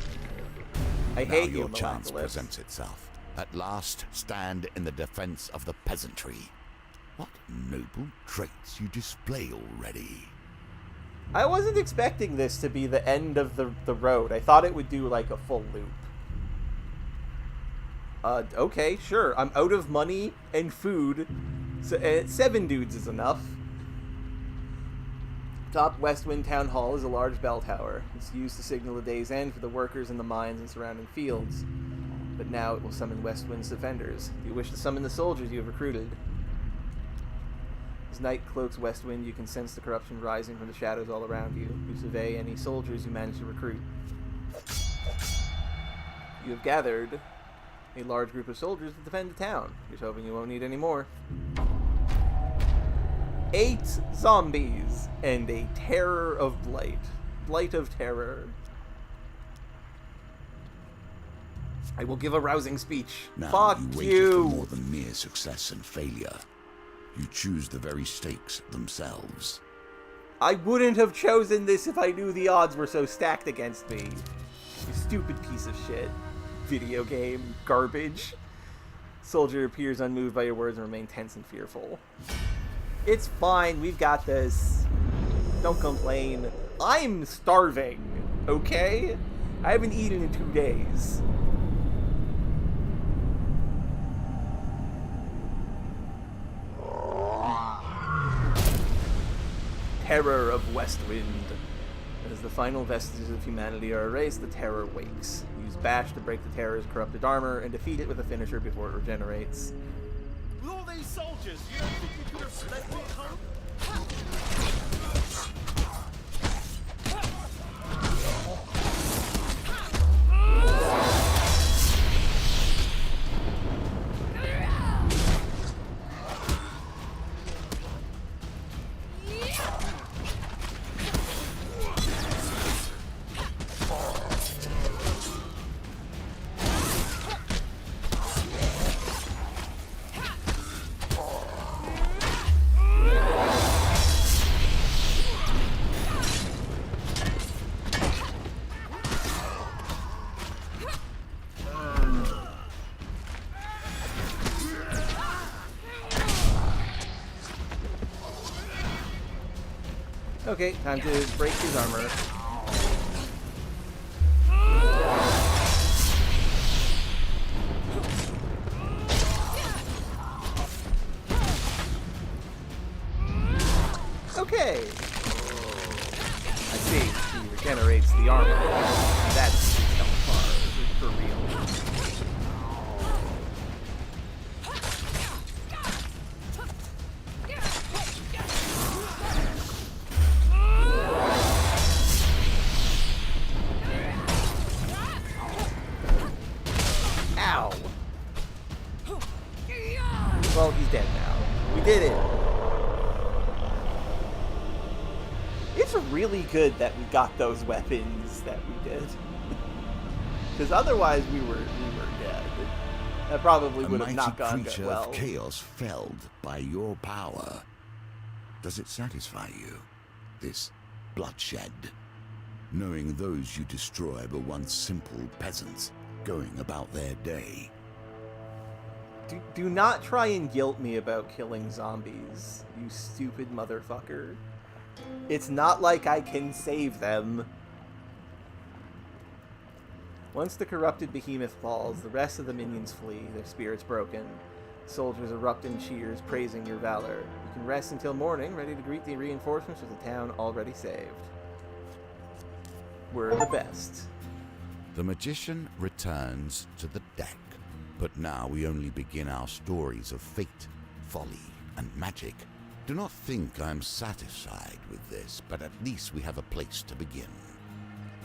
I hate you, your chance Malapolis. presents itself. At last, stand in the defense of the peasantry. What noble traits you display already. I wasn't expecting this to be the end of the road. I thought it would do like a full loop. Okay, sure. I'm out of money and food. So, 7 dudes is enough. Top Westwind Town Hall is a large bell tower. It's used to signal the day's end for the workers in the mines and surrounding fields. But now it will summon Westwind's defenders. Do you wish to summon the soldiers you have recruited? As night cloaks Westwind, you can sense the corruption rising from the shadows all around you. You survey any soldiers you manage to recruit. You have gathered a large group of soldiers to defend the town. You're hoping you won't need any more. 8 zombies and a terror of blight. Blight of terror. I will give a rousing speech. Now Fuck you waited you! for more than mere success and failure. You choose the very stakes themselves. I wouldn't have chosen this if I knew the odds were so stacked against me. You stupid piece of shit. Video game. Garbage. Soldier appears unmoved by your words and remain tense and fearful. It's fine, we've got this. Don't complain. I'm starving, okay? I haven't eaten in 2 days. Terror of Westwind. As the final vestiges of humanity are erased, the terror wakes. Use Bash to break the terror's corrupted armor and defeat it with a finisher before it regenerates. With all these soldiers, you don't think you could have let me come? Okay, time to break his armor. That's for real. Ow! Well, he's dead now. We did it. It's really good that we got those weapons that we did. Because otherwise we were dead. That probably would have not gone creature well. of chaos felled by your power. Does it satisfy you, this bloodshed? Knowing those you destroy were once simple peasants going about their day. Do not try and guilt me about killing zombies, you stupid motherfucker. It's not like I can save them. Once the corrupted behemoth falls, the rest of the minions flee, their spirits broken. Soldiers erupt in cheers, praising your valor. You can rest until morning, ready to greet the reinforcements of the town already saved. We're the best. The magician returns to the deck, but now we only begin our stories of fate, folly, and magic. Do not think I'm satisfied with this, but at least we have a place to begin.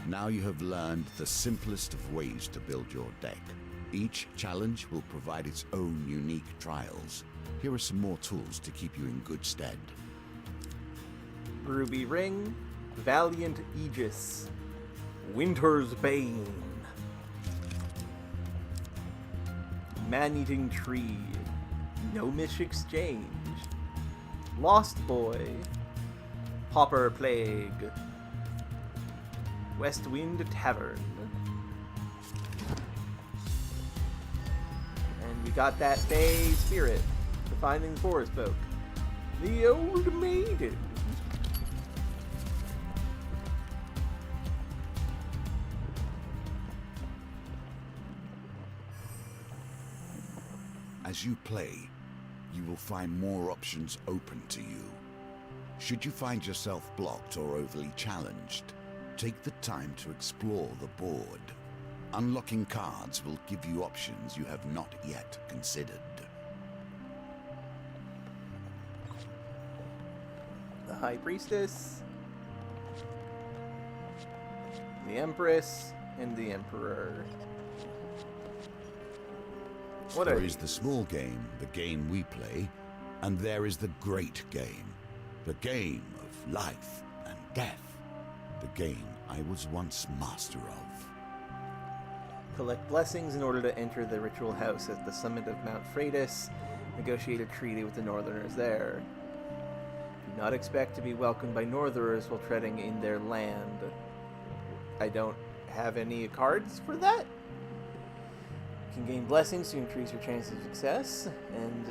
Now you have learned the simplest of ways to build your deck. Each challenge will provide its own unique trials. Here are some more tools to keep you in good stead. Ruby Ring, Valiant Aegis, Winter's Bane, Man-Eating Tree, Gnomish Exchange, Lost Boy, Pauper Plague, Westwind Tavern. And we got that Fey Spirit, the Finding Forest Folk, the Old Maiden. As you play, you will find more options open to you. Should you find yourself blocked or overly challenged, take the time to explore the board. Unlocking cards will give you options you have not yet considered. The High Priestess, the Empress, and the Emperor. What There are is the small game, the game we play, and there is the great game, the game of life and death, the game I was once master of. Collect blessings in order to enter the ritual house at the summit of Mount Freitas. Negotiate a treaty with the Northerners there. Do not expect to be welcomed by Northerners while treading in their land. I don't have any cards for that. You can gain blessings to increase your chances of success, and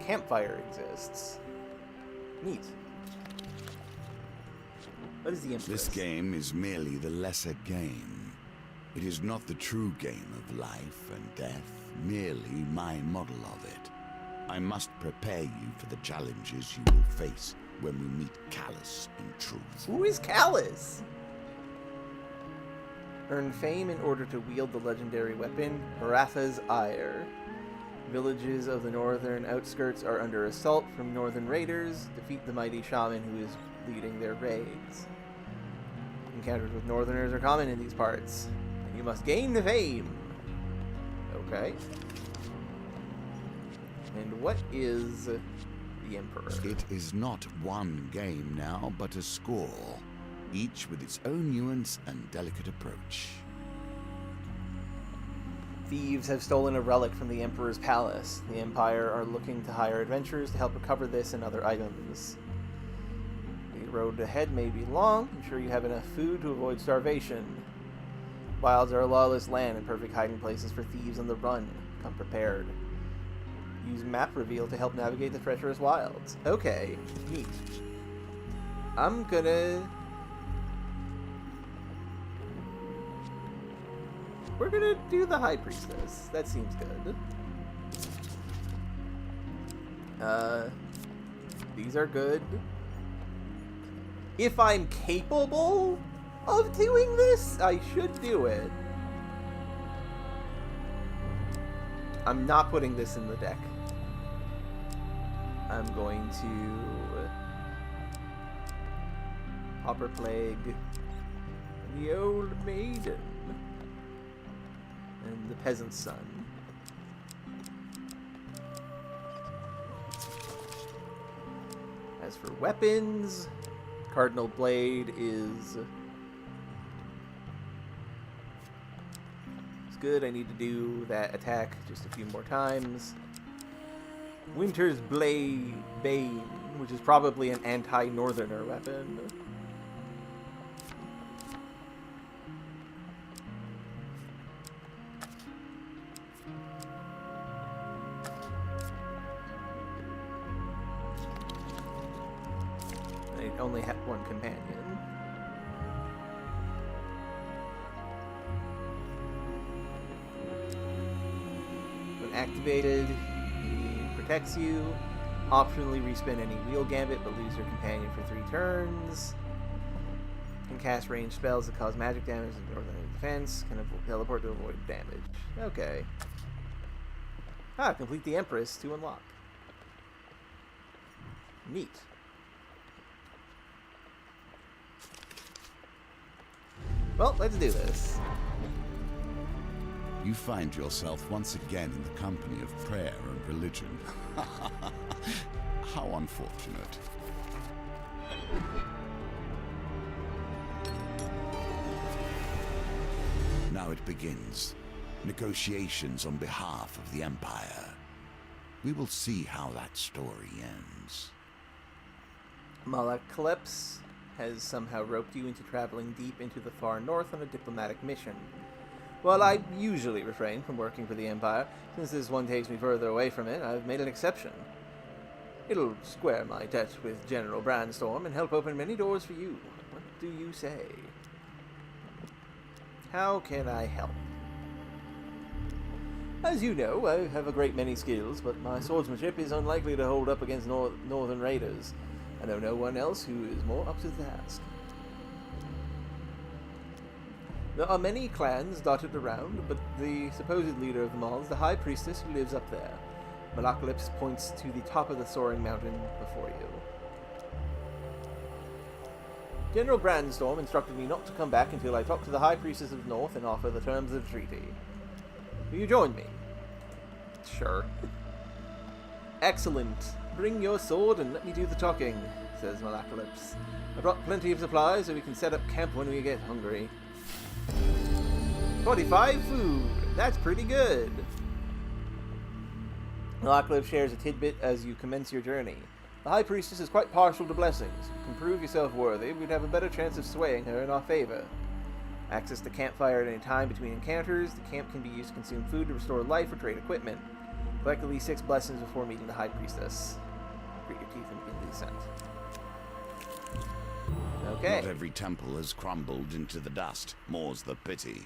campfire exists. Neat. What is the Empress? This game is merely the lesser game. It is not the true game of life and death, merely my model of it. I must prepare you for the challenges you will face when we meet Callus in truth. Who is Callus? Earn fame in order to wield the legendary weapon, Maratha's Ire. Villages of the northern outskirts are under assault from northern raiders. Defeat the mighty shaman who is leading their raids. Encounters with northerners are common in these parts. You must gain the fame. Okay. And what is the Emperor? It is not one game now, but a score, each with its own nuance and delicate approach. Thieves have stolen a relic from the Emperor's palace. The Empire are looking to hire adventurers to help recover this and other items. The road ahead may be long. Ensure you have enough food to avoid starvation. Wilds are a lawless land and perfect hiding places for thieves on the run. Come prepared. Use map reveal to help navigate the treacherous wilds. Okay, neat. We're gonna do the High Priestess. That seems good. These are good. If I'm capable of doing this. I should do it. I'm not putting this in the deck. I'm going to Pauper Plague, the Old Maiden, and the Peasant's Son. As for weapons, Cardinal Blade is good. I need to do that attack just a few more times. Winter's Bane, which is probably an anti-northerner weapon. I only have one companion. When activated, he protects you. Optionally respin any wheel gambit, but lose your companion for 3 turns. Can cast ranged spells that cause magic damage and northern defense. Can teleport to avoid damage. Okay. Complete the Empress to unlock. Neat. Well, let's do this. You find yourself once again in the company of prayer and religion. How unfortunate. Now it begins. Negotiations on behalf of the Empire. We will see how that story ends. Malakalypse has somehow roped you into traveling deep into the far north on a diplomatic mission. While I usually refrain from working for the Empire, since this one takes me further away from it, I've made an exception. It'll square my debt with General Brandstorm and help open many doors for you. What do you say? How can I help? As you know, I have a great many skills, but my swordsmanship is unlikely to hold up against northern raiders. I know no one else who is more up to the task. There are many clans dotted around, but the supposed leader of them all is the High Priestess who lives up there. Malakalypse points to the top of the soaring mountain before you. General Brandstorm instructed me not to come back until I talk to the High Priestess of the North and offer the terms of the treaty. Will you join me? Sure. Excellent. Bring your sword and let me do the talking, says Malakalypse. I brought plenty of supplies so we can set up camp when we get hungry. 45 food. That's pretty good. Malakalypse shares a tidbit as you commence your journey. The High Priestess is quite partial to blessings. If you can prove yourself worthy, we'd have a better chance of swaying her in our favor. Access the campfire at any time between encounters. The camp can be used to consume food to restore life or trade equipment. Collect at least 6 blessings before meeting the High Priestess. Grit your teeth and begin the descent. Okay. Not every temple has crumbled into the dust. More's the pity.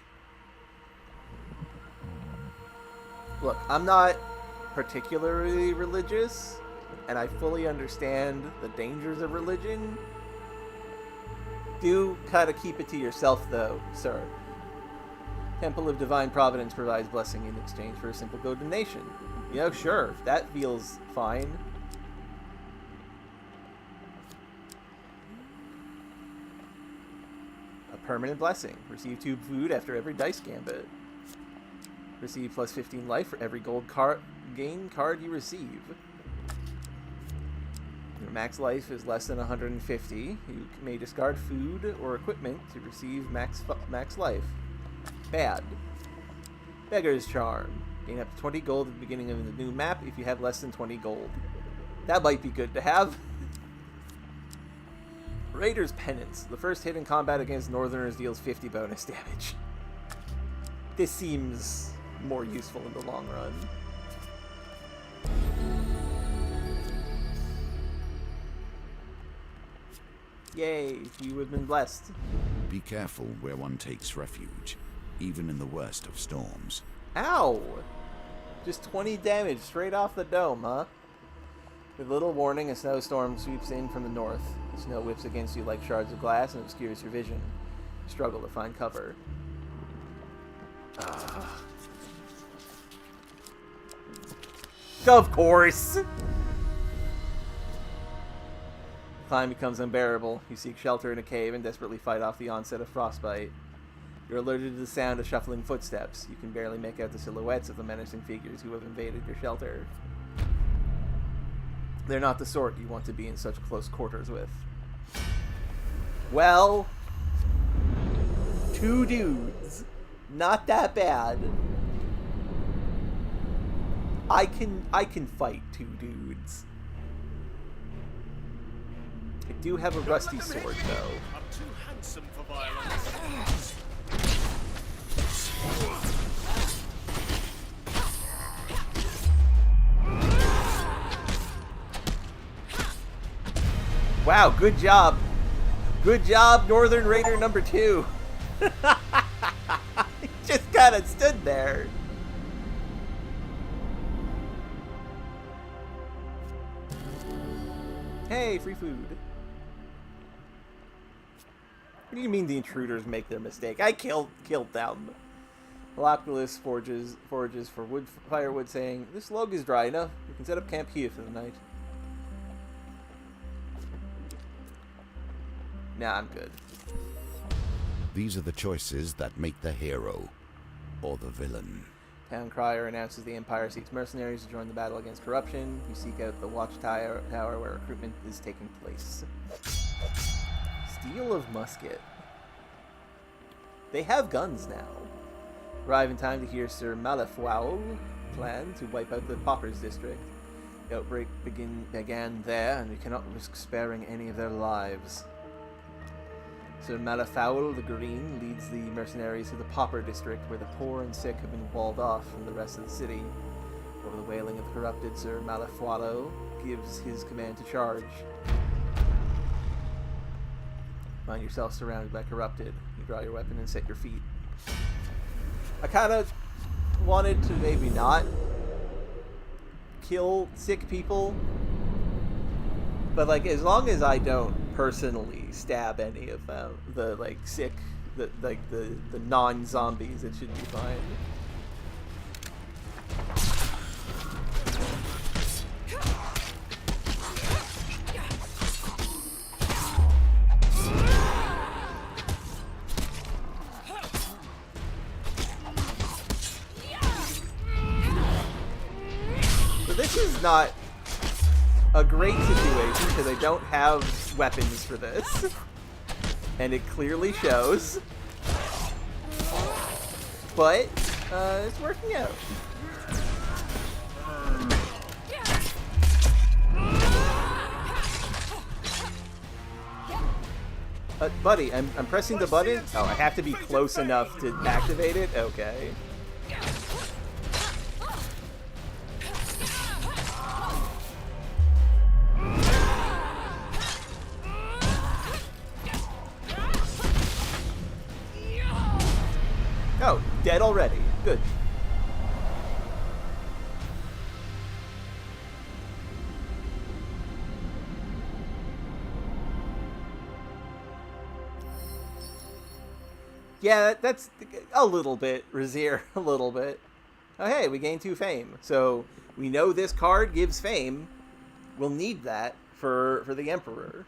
Look, I'm not particularly religious, and I fully understand the dangers of religion. Do kind of keep it to yourself, though, sir. Temple of Divine Providence provides blessing in exchange for a simple gold donation. You know, sure, that feels fine. A permanent blessing. Receive 2 food after every dice gambit. Receive plus 15 life for every gold card you receive. Your max life is less than 150. You may discard food or equipment to receive max life. Bad. Beggar's Charm. Gain up to 20 gold at the beginning of the new map if you have less than 20 gold. That might be good to have. Raider's Penance. The first hit in combat against Northerners deals 50 bonus damage. This seems more useful in the long run. Yay, you have been blessed. Be careful where one takes refuge, even in the worst of storms. Ow! Just 20 damage straight off the dome, huh? With little warning, a snowstorm sweeps in from the north. The snow whips against you like shards of glass and obscures your vision. struggle to find cover. Of course! Climb becomes unbearable. You seek shelter in a cave and desperately fight off the onset of frostbite. You're alerted to the sound of shuffling footsteps. You can barely make out the silhouettes of the menacing figures who have invaded your shelter. They're not the sort you want to be in such close quarters with. Well, 2 dudes. Not that bad. I can fight 2 dudes. I do have a rusty sword, though. I'm too handsome for violence. Wow, good job. Good job, Northern Raider number 2. He just kind of stood there. Hey, free food. What do you mean the intruders make their mistake? I killed them. Loculus forages for firewood, saying, "This log is dry enough. We can set up camp here for the night." Nah, I'm good. These are the choices that make the hero or the villain. Town Crier announces the Empire seeks mercenaries to join the battle against corruption. You seek out the watchtower where recruitment is taking place. Steel of Musket. They have guns now. Arrive in time to hear Sir Malefwao plan to wipe out the Paupers district. The outbreak began there, and we cannot risk sparing any of their lives. Sir Malefwao the Green leads the mercenaries to the Pauper district, where the poor and sick have been walled off from the rest of the city. Over the wailing of the corrupted, Sir Malefwao gives his command to charge. Find yourself surrounded by corrupted. You draw your weapon and set your feet. I kind of wanted to maybe not kill sick people, but like as long as I don't personally stab any of them, the like sick, the non-zombies, it should be fine. So this is not a great situation because I don't have weapons for this, and it clearly shows, but it's working out. Buddy, I'm pressing the button. Oh, I have to be close enough to activate it? Okay. Oh, dead already. Good. Yeah, that's a little bit, Razir, a little bit. Oh, hey, we gained 2 fame. So, we know this card gives fame. We'll need that for the Emperor.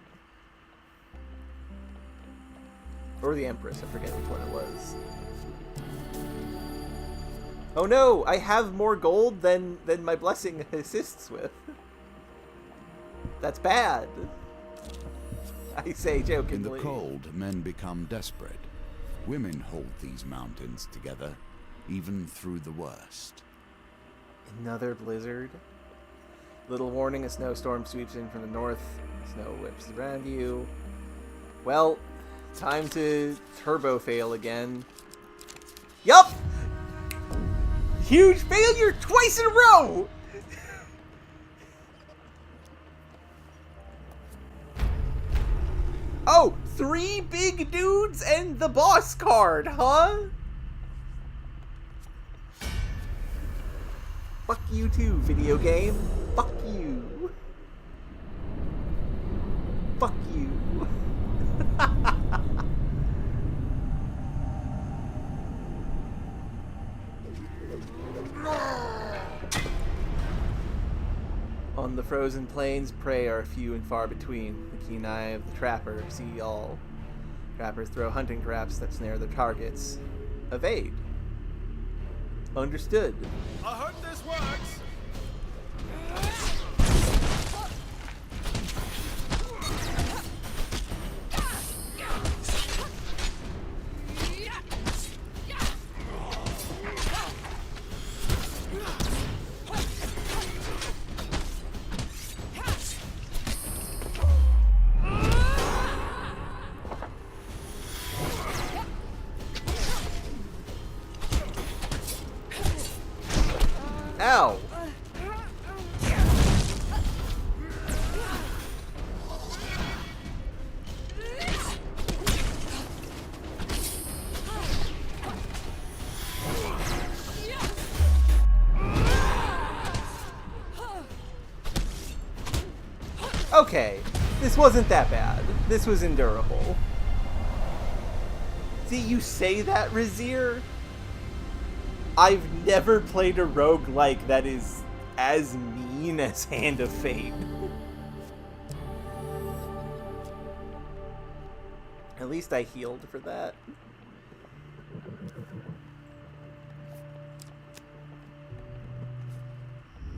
Or the Empress, I forget which one it was. Oh no, I have more gold than my blessing assists with. That's bad. I say jokingly. In the cold, men become desperate. Women hold these mountains together, even through the worst. Another blizzard. Little warning, a snowstorm sweeps in from the north. Snow whips around you. Well, time to turbo fail again. Yup! Huge failure twice in a row! Oh, 3 big dudes and the boss card, huh? Fuck you too, video game. Fuck you. Fuck you. On the frozen plains, prey are few and far between. The keen eye of the trapper see all. Trappers throw hunting traps that snare their targets. Evade. Understood. I hope this works. Ow! Okay, this wasn't that bad. This was endurable. See, you say that, Razir? I've never played a roguelike that is as mean as Hand of Fate. At least I healed for that.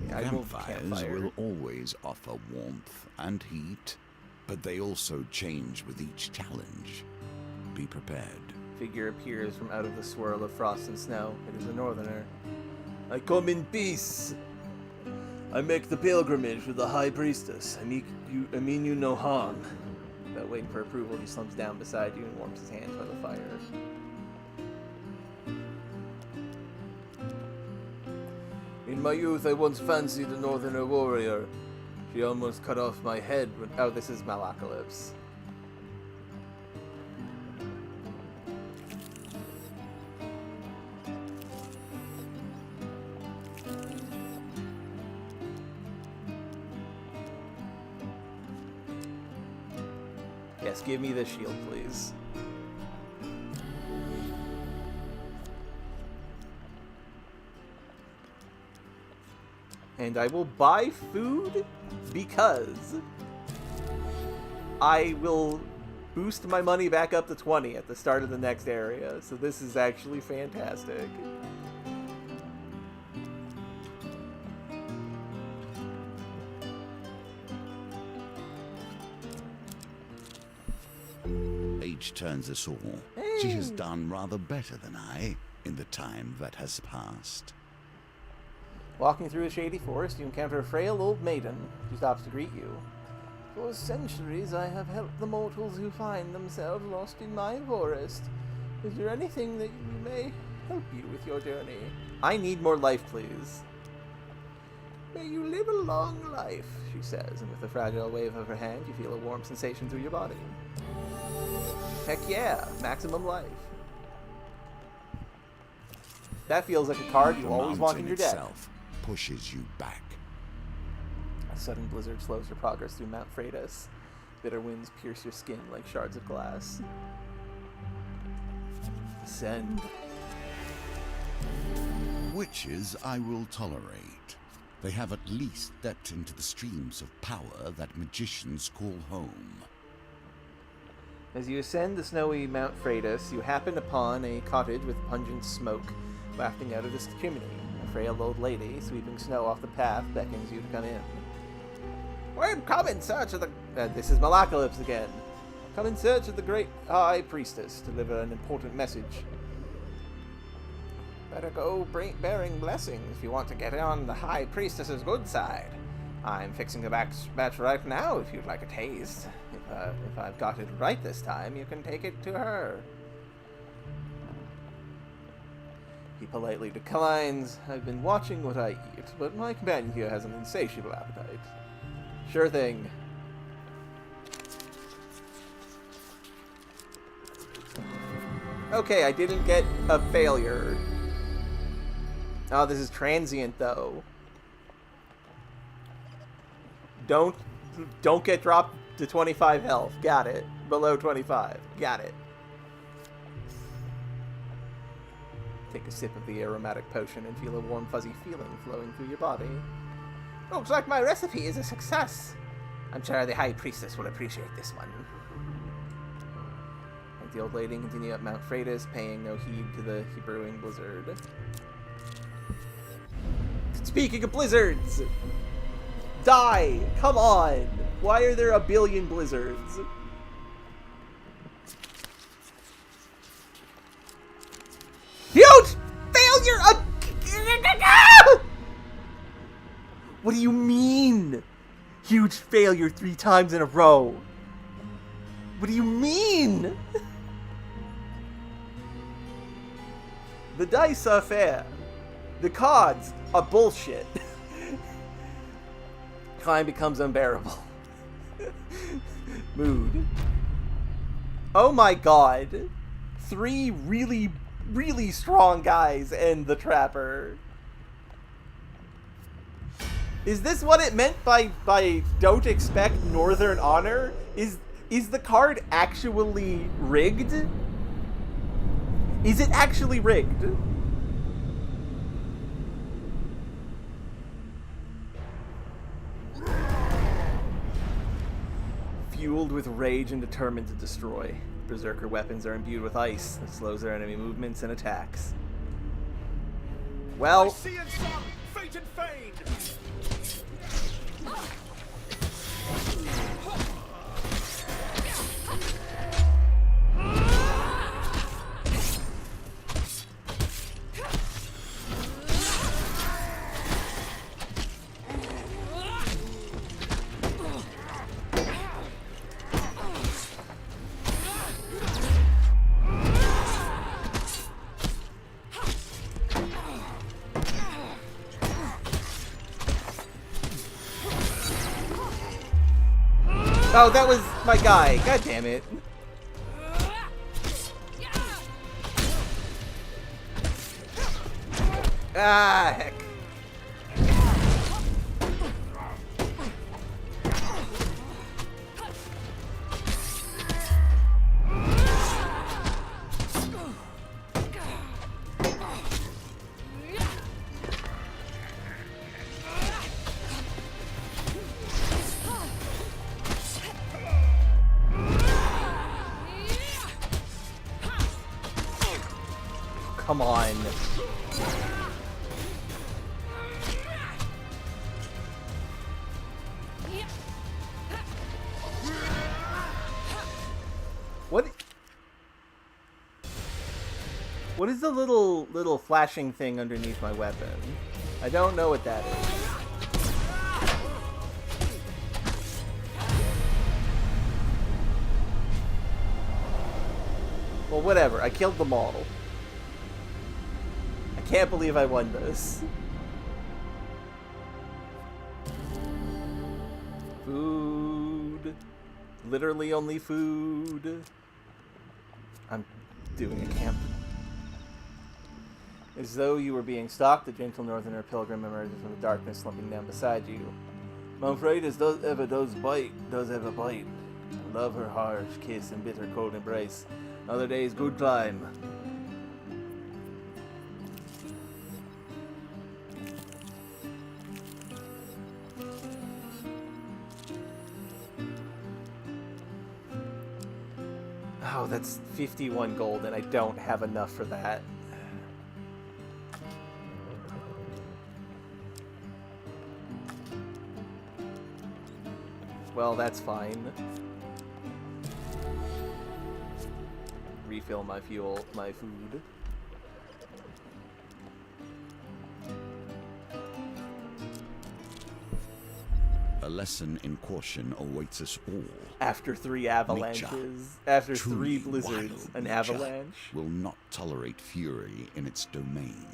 Yeah, Campfires will always offer warmth and heat, but they also change with each challenge. Be prepared. Figure appears from out of the swirl of frost and snow. It is a northerner. I come in peace. I make the pilgrimage with the High Priestess. I mean you no harm. Without waiting for approval, he slumps down beside you and warms his hands by the fire. In my youth, I once fancied a northerner warrior. She almost cut off my head when... Oh, this is Malacalypse. Yes, give me the shield, please. And I will buy food because I will boost my money back up to 20 at the start of the next area. So this is actually fantastic. Age turns us all. She has done rather better than I in the time that has passed. Walking through a shady forest, you encounter a frail old maiden. She stops to greet you. For centuries, I have helped the mortals who find themselves lost in my forest. Is there anything that may help you with your journey? I need more life, please. May you live a long life, she says, and with a fragile wave of her hand, you feel a warm sensation through your body. Heck yeah, maximum life. That feels like a card you always want in your deck. Pushes you back. A sudden blizzard slows your progress through Mount Freitas. Bitter winds pierce your skin like shards of glass. Ascend. Witches I will tolerate. They have at least stepped into the streams of power that magicians call home. As you ascend the snowy Mount Freitas, you happen upon a cottage with pungent smoke wafting out of this chimney. A frail old lady, sweeping snow off the path, beckons you to come in. We've come in search of the... this is Malacalypse again. Come in search of the great High Priestess to deliver an important message. Better go bearing blessings if you want to get on the High Priestess's good side. I'm fixing the batch right now if you'd like a taste. If I've got it right this time, you can take it to her. He politely declines. I've been watching what I eat, but my companion here has an insatiable appetite. Sure thing. Okay, I didn't get a failure. Oh, this is transient, though. Don't get dropped to 25 health. Got it. Below 25. Got it. Take a sip of the aromatic potion and feel a warm, fuzzy feeling flowing through your body. Looks like my recipe is a success. I'm sure the High Priestess will appreciate this one. And the old lady continued up Mount Freitas, paying no heed to the brewing blizzard. Speaking of blizzards! Die! Come on! Why are there a billion blizzards? Huge failure! What do you mean? Huge failure 3 times in a row. What do you mean? The dice are fair. The cards are bullshit. Climb becomes unbearable. Mood. Oh my god. 3 really, really strong guys and the Trapper. Is this what it meant by don't expect Northern Honor? Is the card actually rigged? Is it actually rigged? Fueled with rage and determined to destroy. Berserker weapons are imbued with ice that slows their enemy movements and attacks. Well, By sea and sun, fate and fame! oh, that was my guy. God damn it. Ah, heck. Come on. What is the little flashing thing underneath my weapon? I don't know what that is. Well, whatever. I killed them all. I can't believe I won this. Food. Literally only food. I'm doing a camp. As though you were being stalked, the gentle northerner pilgrim emerges from the darkness, slumping down beside you. Mount Freitas does ever bite. I love her harsh kiss and bitter cold embrace. Another day's good climb. Oh, that's 51 gold, and I don't have enough for that. Well, that's fine. Refill my fuel, my food. A lesson in caution awaits us all. After 3 avalanches, after 3 blizzards, an avalanche will not tolerate fury in its domain,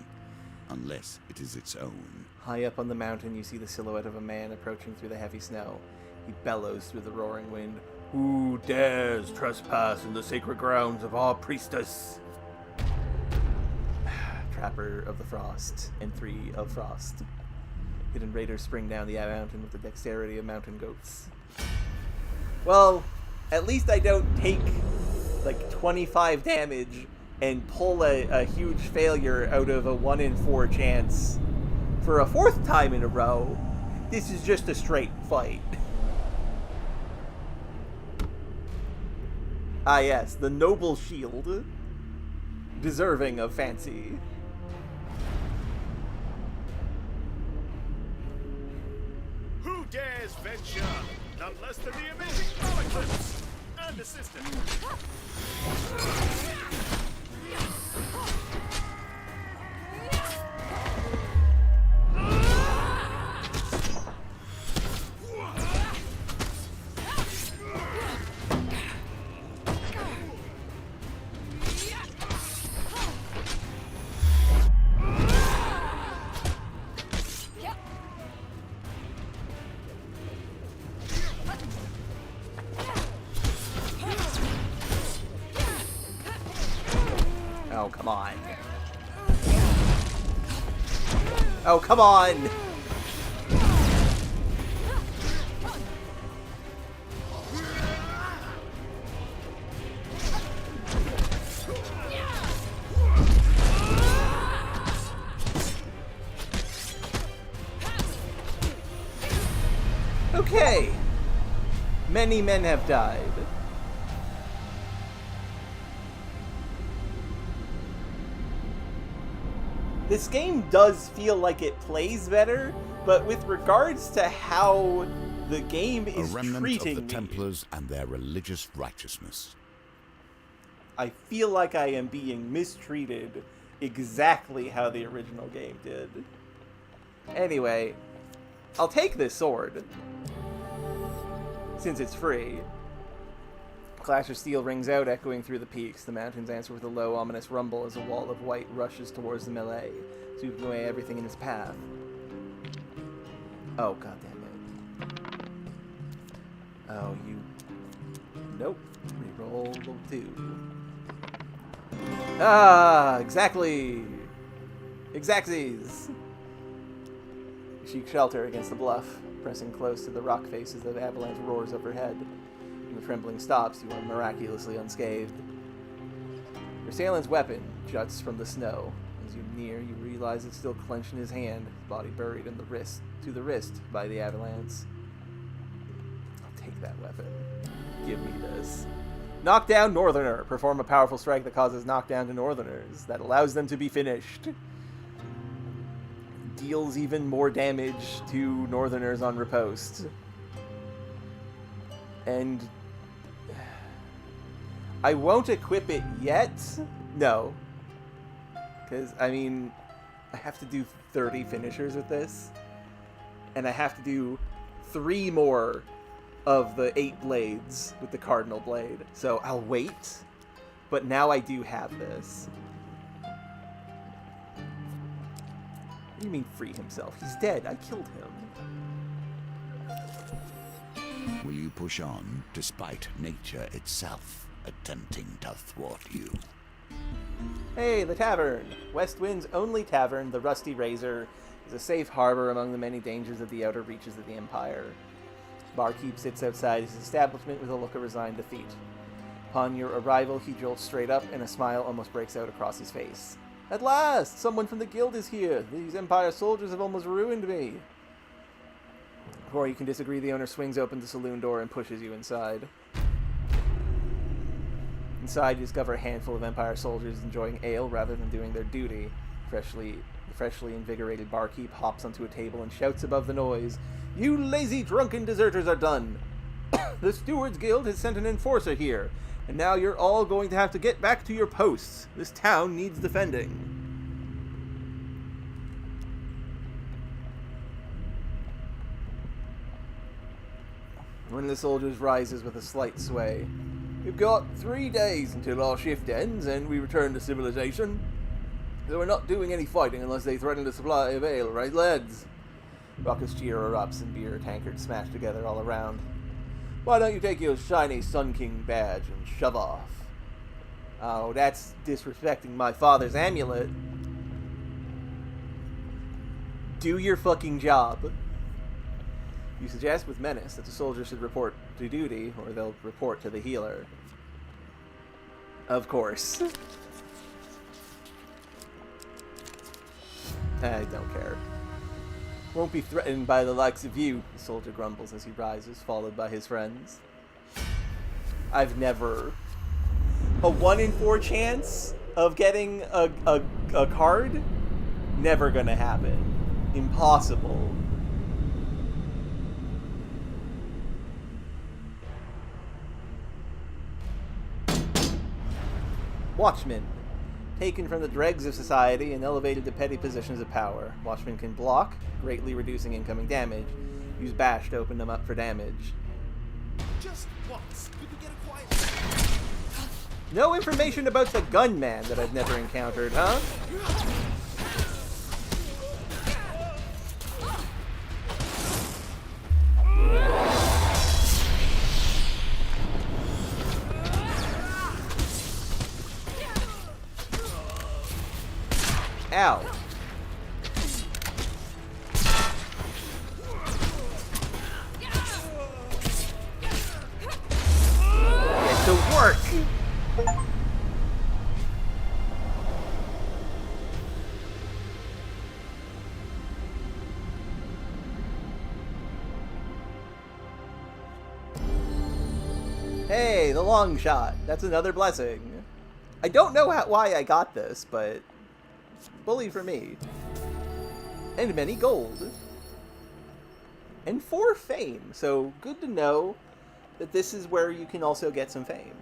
unless it is its own. High up on the mountain, you see the silhouette of a man approaching through the heavy snow. He bellows through the roaring wind. Who dares trespass in the sacred grounds of our priestess? Trapper of the Frost and 3 of Frost. Hidden raiders spring down the mountain with the dexterity of mountain goats. Well, at least I don't take like 25 damage and pull a huge failure out of a 1 in 4 chance for a 4th time in a row. This is just a straight fight. Ah yes, the noble shield. Deserving of fancy. Who dares venture? None less than the amazing Malekith and assistant. Oh, come on. Oh, come on! Okay. Many men have died. This game does feel like it plays better, but with regards to how the game A is remnant treating of the me, Templars and their religious righteousness. I feel like I am being mistreated exactly how the original game did. Anyway, I'll take this sword, since it's free. Clash of steel rings out, echoing through the peaks. The mountains answer with a low, ominous rumble as a wall of white rushes towards the melee, sweeping away everything in its path. Oh, goddammit. Oh, you... Nope. Reroll 2. Ah, exactly! Exactsies! You seek shelter against the bluff, pressing close to the rock face as the avalanche roars overhead. When the trembling stops, you are miraculously unscathed. Your assailant's weapon juts from the snow. As you near, you realize it's still clenched in his hand, his body buried in the wrist, to the wrist by the avalanche. I'll take that weapon. Give me this. Knock down Northerner. Perform a powerful strike that causes knockdown to Northerners. That allows them to be finished. Deals even more damage to Northerners on riposte. And I won't equip it yet. No. Because, I mean, I have to do 30 finishers with this. And I have to do 3 more of the 8 blades with the Cardinal Blade. So I'll wait. But now I do have this. What do you mean free himself? He's dead. I killed him. Will you push on despite nature itself attempting to thwart you? Hey, the tavern! West Wind's only tavern, the Rusty Razor, is a safe harbor among the many dangers of the outer reaches of the Empire. Barkeep sits outside his establishment with a look of resigned defeat. Upon your arrival, he jolts straight up, and a smile almost breaks out across his face. At last! Someone from the guild is here! These Empire soldiers have almost ruined me! Before you can disagree, the owner swings open the saloon door and pushes you inside. Inside, you discover a handful of Empire soldiers enjoying ale rather than doing their duty. The freshly invigorated barkeep hops onto a table and shouts above the noise, "You lazy, drunken deserters are done! The Stewards Guild has sent an enforcer here, and now you're all going to have to get back to your posts. This town needs defending." One of the soldiers rises with a slight sway. "We've got 3 days until our shift ends and we return to civilization. So we're not doing any fighting unless they threaten a supply of ale, right, lads?" Raucous cheer erupts and beer tankards smash together all around. "Why don't you take your shiny Sun King badge and shove off?" "Oh, that's disrespecting my father's amulet." "Do your fucking job." You suggest with menace that the soldier should report to duty, or they'll report to the healer. Of course. I don't care. Won't be threatened by the likes of you, the soldier grumbles as he rises, followed by his friends. I've never... A 1 in 4 chance of getting a card? Never gonna happen. Impossible. Watchmen. Taken from the dregs of society and elevated to petty positions of power. Watchmen can block, greatly reducing incoming damage. Use bash to open them up for damage. Just once, you can get a quiet. No information about the gunman that I've never encountered, huh? Ow. Get to work. Hey, the long shot. That's another blessing. I don't know why I got this, but bully for me. And many gold. And 4 fame, so good to know that this is where you can also get some fame.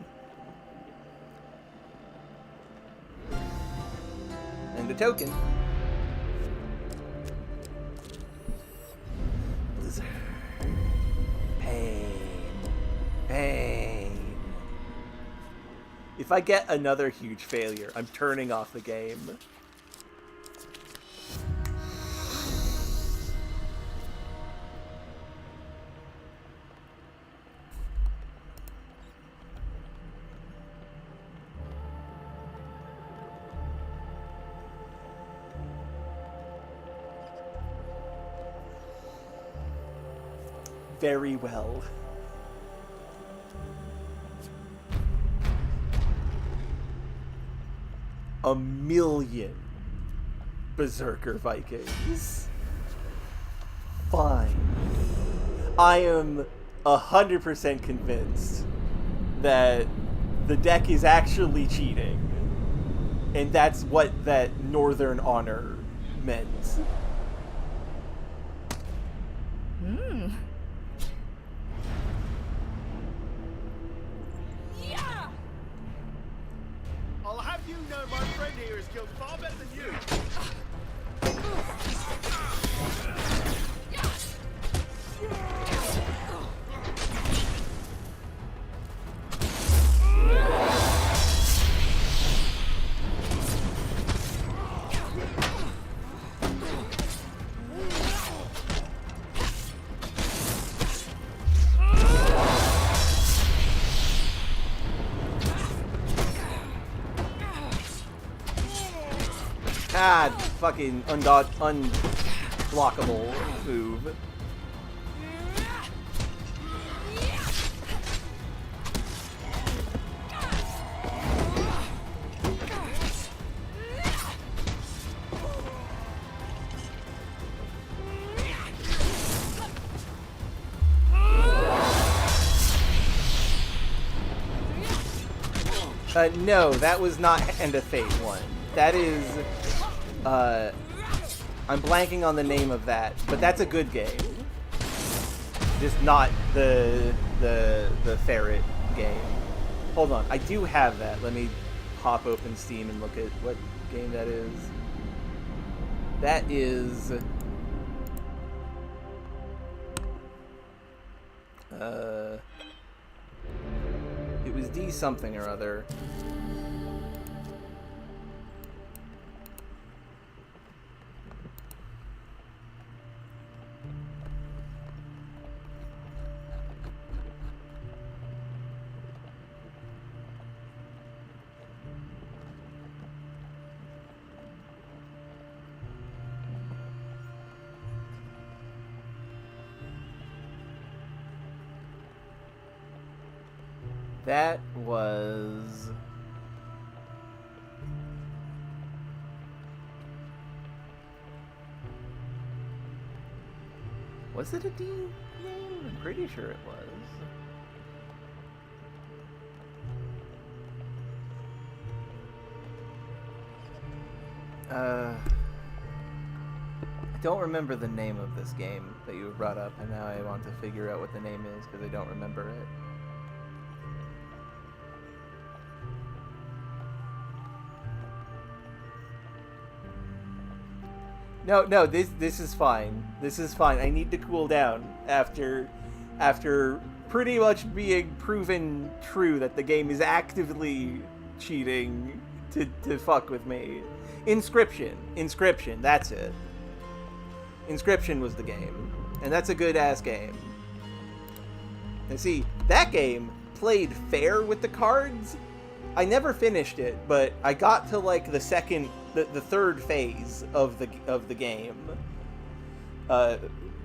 And a token. Blizzard. Pain. Pain. If I get another huge failure, I'm turning off the game. Very well. A million Berserker Vikings. Fine. I am 100% convinced that the deck is actually cheating. And that's what that Northern Honor meant. Hmm. I'll have you know my friend here is killed far better than you. Ah, fucking unblockable move. No, that was not End of Fate 1. That is... I'm blanking on the name of that, but that's a good game. Just not the ferret game. Hold on, I do have that. Let me pop open Steam and look at what game that is. That is... it was D something or other. That was... Was it a D game? I'm pretty sure it was. I don't remember the name of this game that you brought up, and now I want to figure out what the name is because I don't remember it. No, this is fine. This is fine. I need to cool down after pretty much being proven true that the game is actively cheating to fuck with me. Inscription, that's it. Inscription was the game, and that's a good-ass game. And see, that game played fair with the cards. I never finished it, but I got to like the third phase of the game.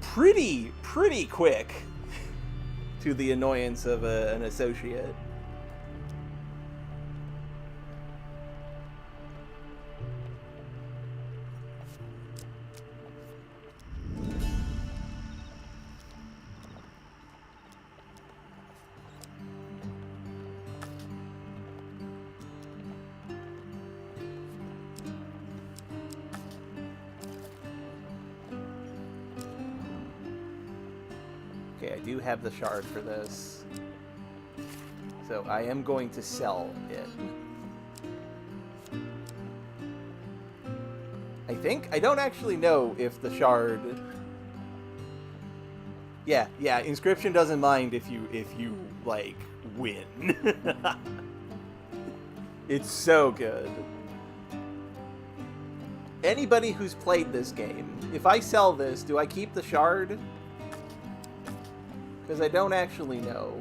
Pretty quick, to the annoyance of an associate. Okay, I do have the shard for this. So I am going to sell it. I don't actually know if the shard... Yeah, Inscription doesn't mind if you like, win. It's so good. Anybody who's played this game, if I sell this, do I keep the shard? Because I don't actually know.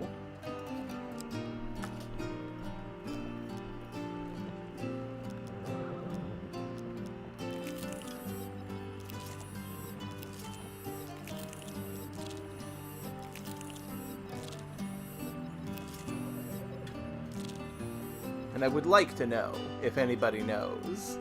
And I would like to know if anybody knows.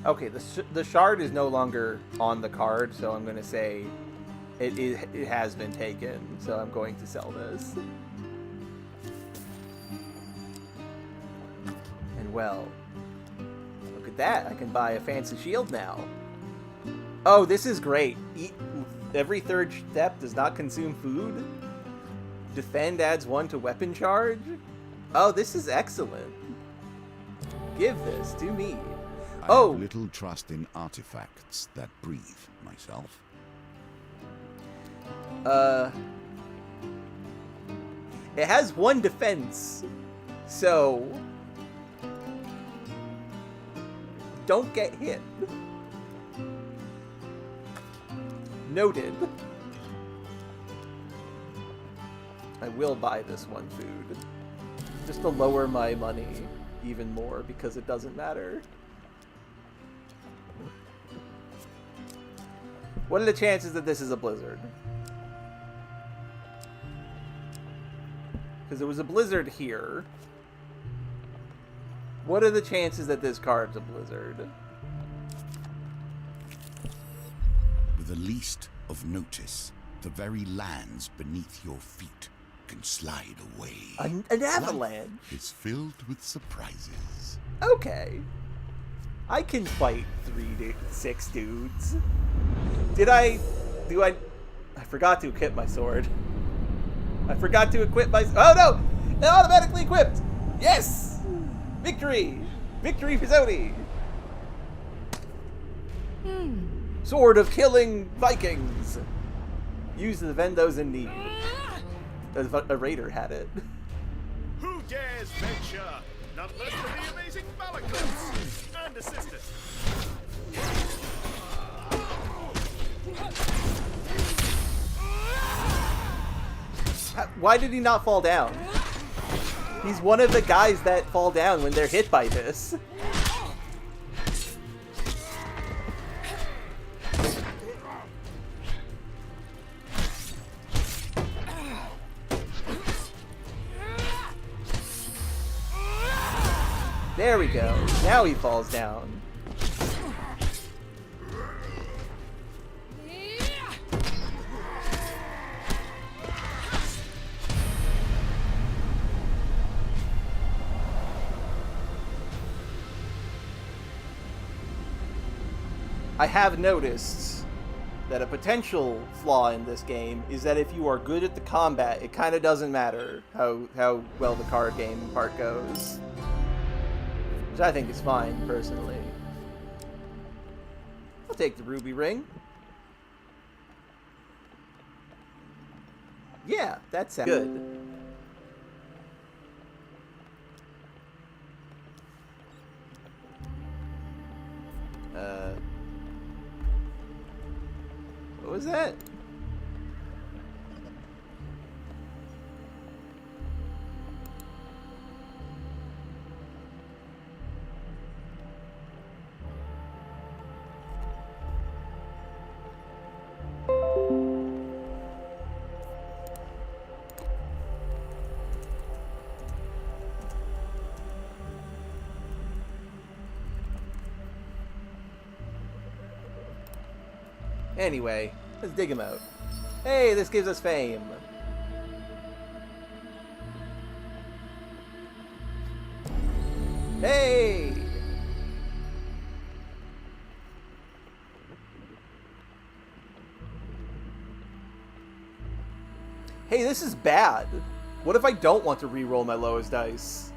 Okay, the shard is no longer on the card, so I'm going to say it has been taken, so I'm going to sell this. And well, look at that, I can buy a fancy shield now. Oh, this is great. Every third step does not consume food. Defend adds 1 to weapon charge. Oh, this is excellent. Give this to me. I have little trust in artifacts that breathe, myself. It has 1 defense, so don't get hit. Noted. I will buy this 1 food, just to lower my money even more, because it doesn't matter. What are the chances that this is a blizzard? Because there was a blizzard here. What are the chances that this card's a blizzard? With the least of notice, the very lands beneath your feet can slide away. An avalanche? Life is filled with surprises. Okay. I can fight 6 dudes. I forgot to equip my sword. I forgot to equip my... Oh no! It automatically equipped! Yes! Victory! Victory for Zodi! Sword of killing Vikings! Use to defend those in need. A raider had it. Who dares venture? Not less than the amazing Malachus and assistant. Why did he not fall down? He's one of the guys that fall down when they're hit by this. There we go. Now he falls down. I have noticed that a potential flaw in this game is that if you are good at the combat, it kind of doesn't matter how well the card game part goes. Which I think is fine, personally. I'll take the ruby ring. Yeah, that sounds good. What was that? Anyway, let's dig him out. Hey, this gives us fame. Hey! Hey, this is bad. What if I don't want to re-roll my lowest dice?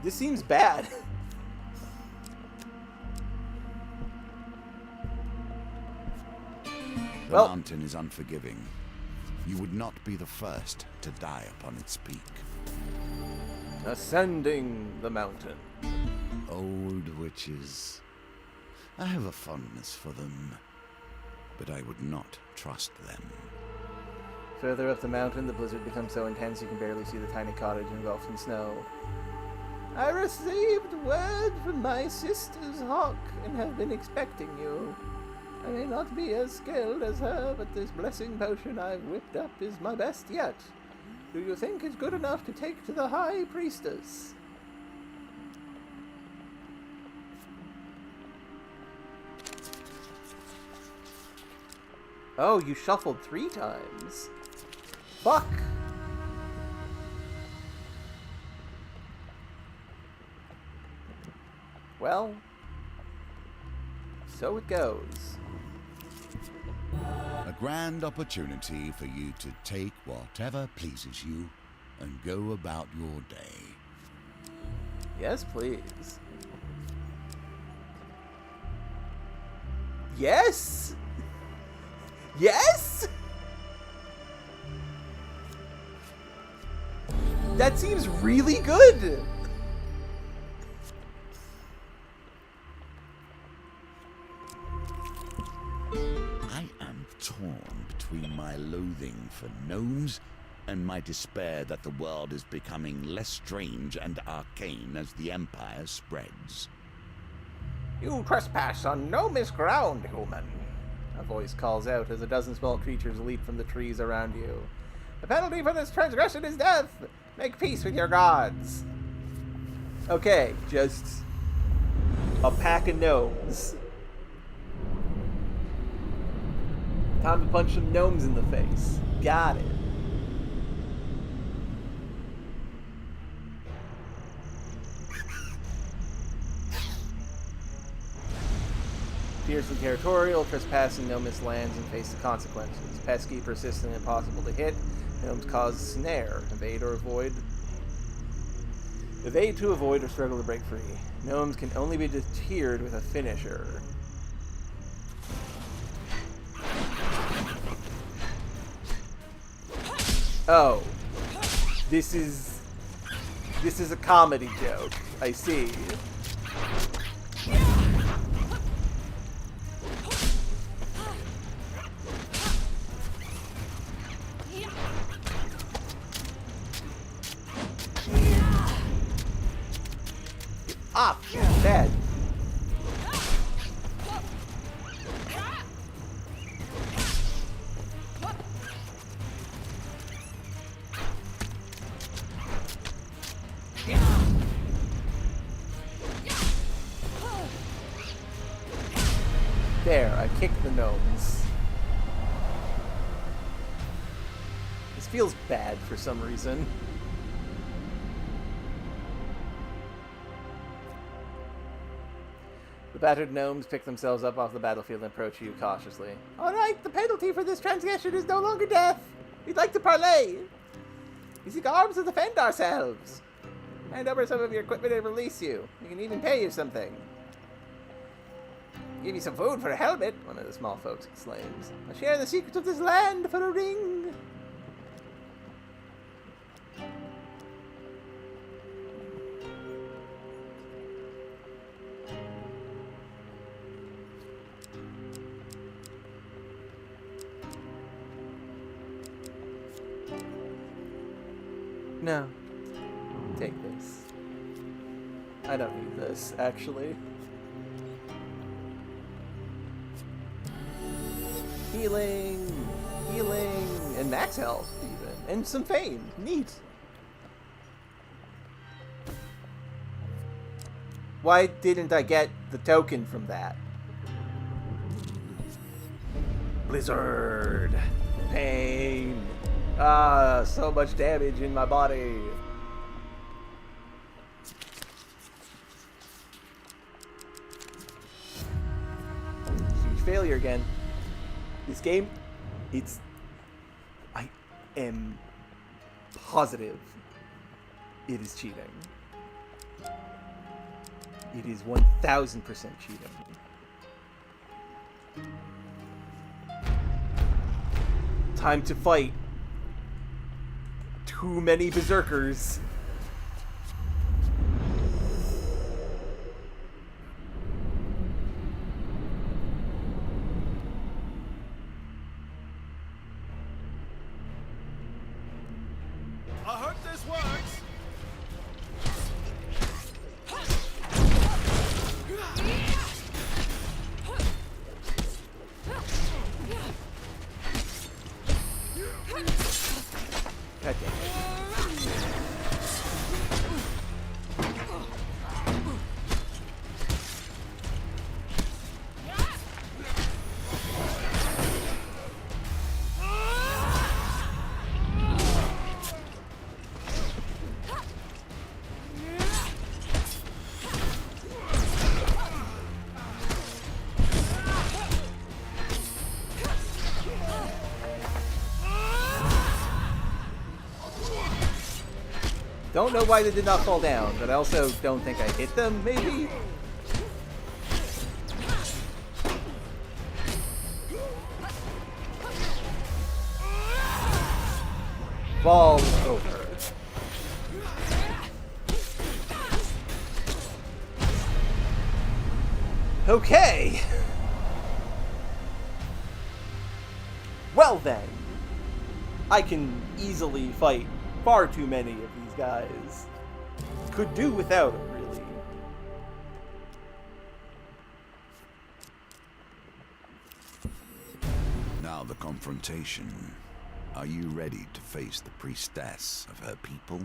This seems bad. The mountain is unforgiving. You would not be the first to die upon its peak. Ascending the mountain. Old witches. I have a fondness for them, but I would not trust them. Further up the mountain, the blizzard becomes so intense you can barely see the tiny cottage engulfed in snow. I received word from my sister's hawk and have been expecting you. I may not be as skilled as her, but this blessing potion I've whipped up is my best yet. Do you think it's good enough to take to the High Priestess? Oh, you shuffled 3 times. Fuck! Well, so it goes. A grand opportunity for you to take whatever pleases you and go about your day. Yes, please. Yes? Yes? That seems really good! I am torn between my loathing for gnomes and my despair that the world is becoming less strange and arcane as the Empire spreads. You trespass on gnomish ground, human. A voice calls out as a dozen small creatures leap from the trees around you. The penalty for this transgression is death! Make peace with your gods! Okay, just a pack of gnomes. Time to punch some gnomes in the face. Got it. Fiercely territorial, trespassing gnomish lands and face the consequences. Pesky, persistent, impossible to hit. Gnomes cause snare. Evade or avoid. Evade to avoid or struggle to break free. Gnomes can only be deterred with a finisher. Oh. This is a comedy joke. I see. Ah, bad. There, I kicked the gnomes. This feels bad for some reason. The battered gnomes pick themselves up off the battlefield and approach you cautiously. Alright, the penalty for this transgression is no longer death. We'd like to parlay. We seek arms to defend ourselves. Hand over some of your equipment and release you. We can even pay you something. Give you some food for a helmet, one of the small folks exclaims. I'll share the secrets of this land for a ring. No. Take this. I don't need this, actually. Healing! Healing! And max health, even. And some fame. Neat. Why didn't I get the token from that? Blizzard! Pain! Ah, so much damage in my body. Huge failure again. This game, I am positive it is cheating. It is 1000% cheating. Time to fight. Too many berserkers. I hope this works. God damn it. Don't know why they did not fall down, but I also don't think I hit them, maybe? Fall over. Okay. Well then. I can easily fight far too many of these guys. Could do without them, really. Now the confrontation. Are you ready to face the priestess of her people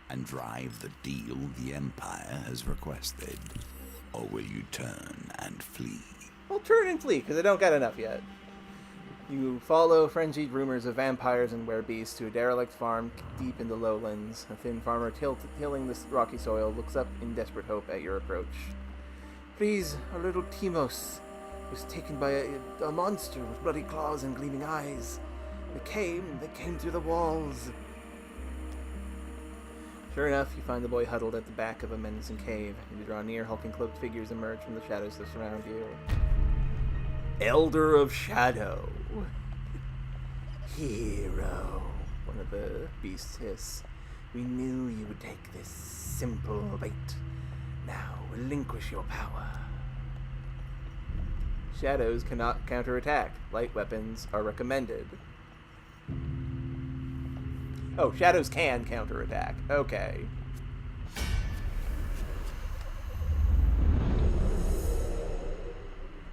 and drive the deal the Empire has requested? Or will you turn and flee? I'll turn and flee, because I don't got enough yet. You follow frenzied rumors of vampires and werebeasts to a derelict farm deep in the lowlands. A thin farmer tilling the rocky soil looks up in desperate hope at your approach. Please, our little Timos was taken by a monster with bloody claws and gleaming eyes. They came through the walls. Sure enough, you find the boy huddled at the back of a menacing cave. You draw near, hulking cloaked figures emerge from the shadows that surround you. Elder of Shadow. Hero, one of the beasts hiss. We knew you would take this simple bait. Now relinquish your power. Shadows cannot counterattack. Light weapons are recommended. Oh, shadows can counterattack. Okay.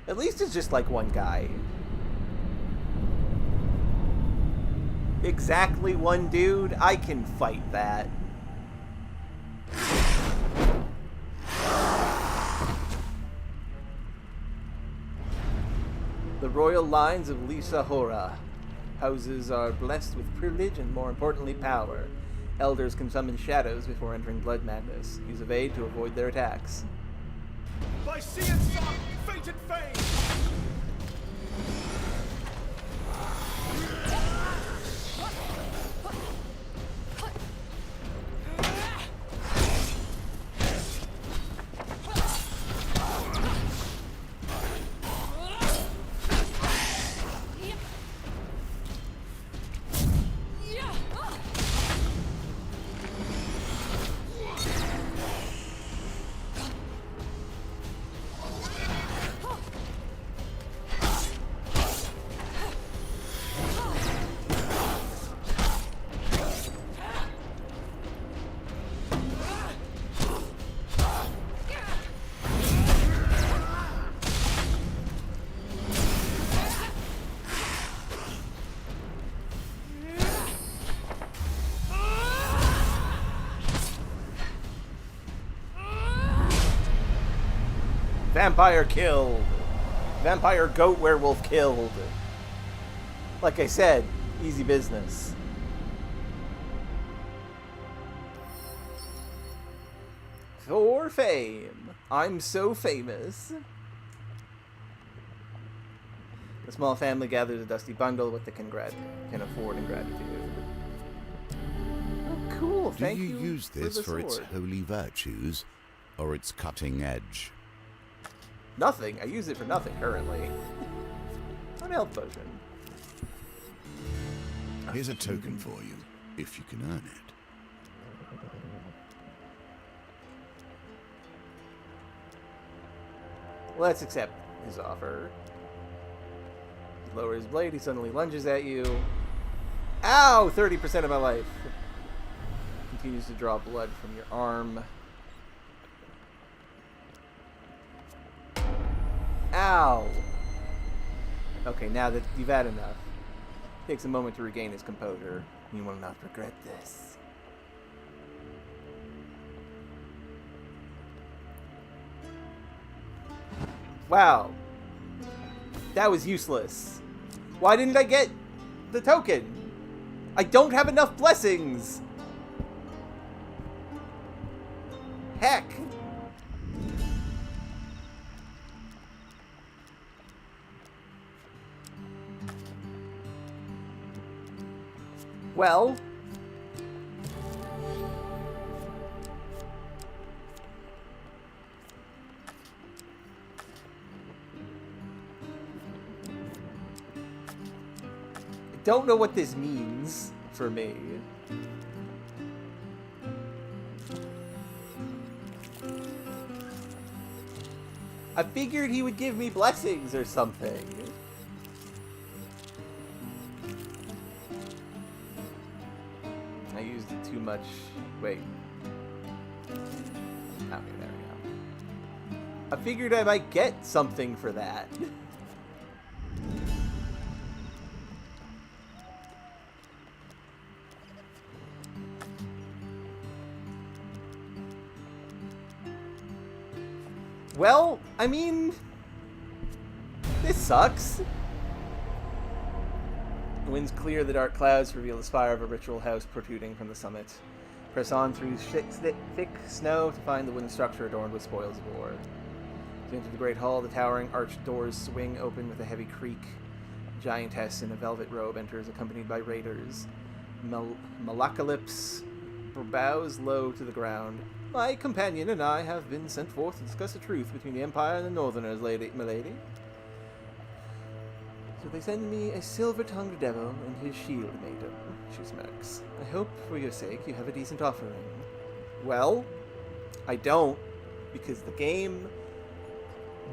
At least it's just like one guy. Exactly one dude? I can fight that. The royal lines of Lisa Hora. Houses are blessed with privilege and, more importantly, power. Elders can summon shadows before entering Blood Madness. Use evade to avoid their attacks. By sea and sun, fate and fame! Vampire killed. Vampire goat werewolf killed. Like I said, easy business. For fame. I'm so famous. The small family gathers a dusty bundle what they can afford in gratitude. Oh, cool. Thank you. Do you use this for its sword. holy virtues or its cutting edge? Nothing. I use it for nothing currently. An health potion. Here's a token for you, if you can earn it. Let's accept his offer. He lowers his blade. He suddenly lunges at you. Ow! 30% of my life. Continues to draw blood from your arm. Ow! Okay, now that you've had enough. Takes a moment to regain his composure. You will not regret this. Wow. That was useless. Why didn't I get the token? I don't have enough blessings. Heck. Well, I don't know what this means for me. I figured he would give me blessings or something. I used it too much. Wait. Okay, there we go. I figured I might get something for that. Well, I mean, this sucks. The winds clear the dark clouds, reveal the spire of a ritual house protruding from the summit. Press on through thick snow to find the wooden structure adorned with spoils of war. As you enter the great hall, the towering arched doors swing open with a heavy creak. A giantess in a velvet robe enters, accompanied by raiders. Malacalypse bows low to the ground. My companion and I have been sent forth to discuss the truth between the Empire and the Northerners, milady. So they send me a silver-tongued devil and his shield maiden, she smirks. I hope, for your sake, you have a decent offering. Well, I don't, because the game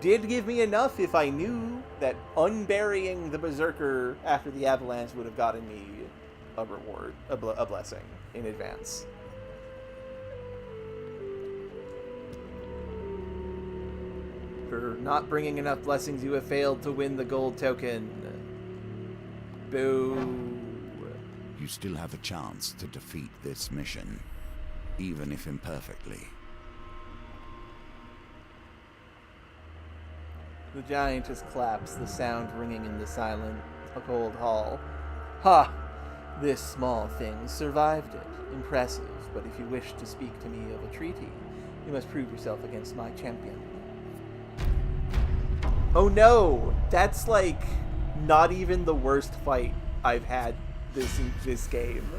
did give me enough if I knew that unburying the Berserker after the avalanche would have gotten me a reward, a blessing in advance. For not bringing enough blessings, you have failed to win the gold token. Boo. You still have a chance to defeat this mission, even if imperfectly. The giantess claps, the sound ringing in the silent, cold hall. Ha! This small thing survived it. Impressive, but if you wish to speak to me of a treaty, you must prove yourself against my champion. Oh no! That's like not even the worst fight I've had this game.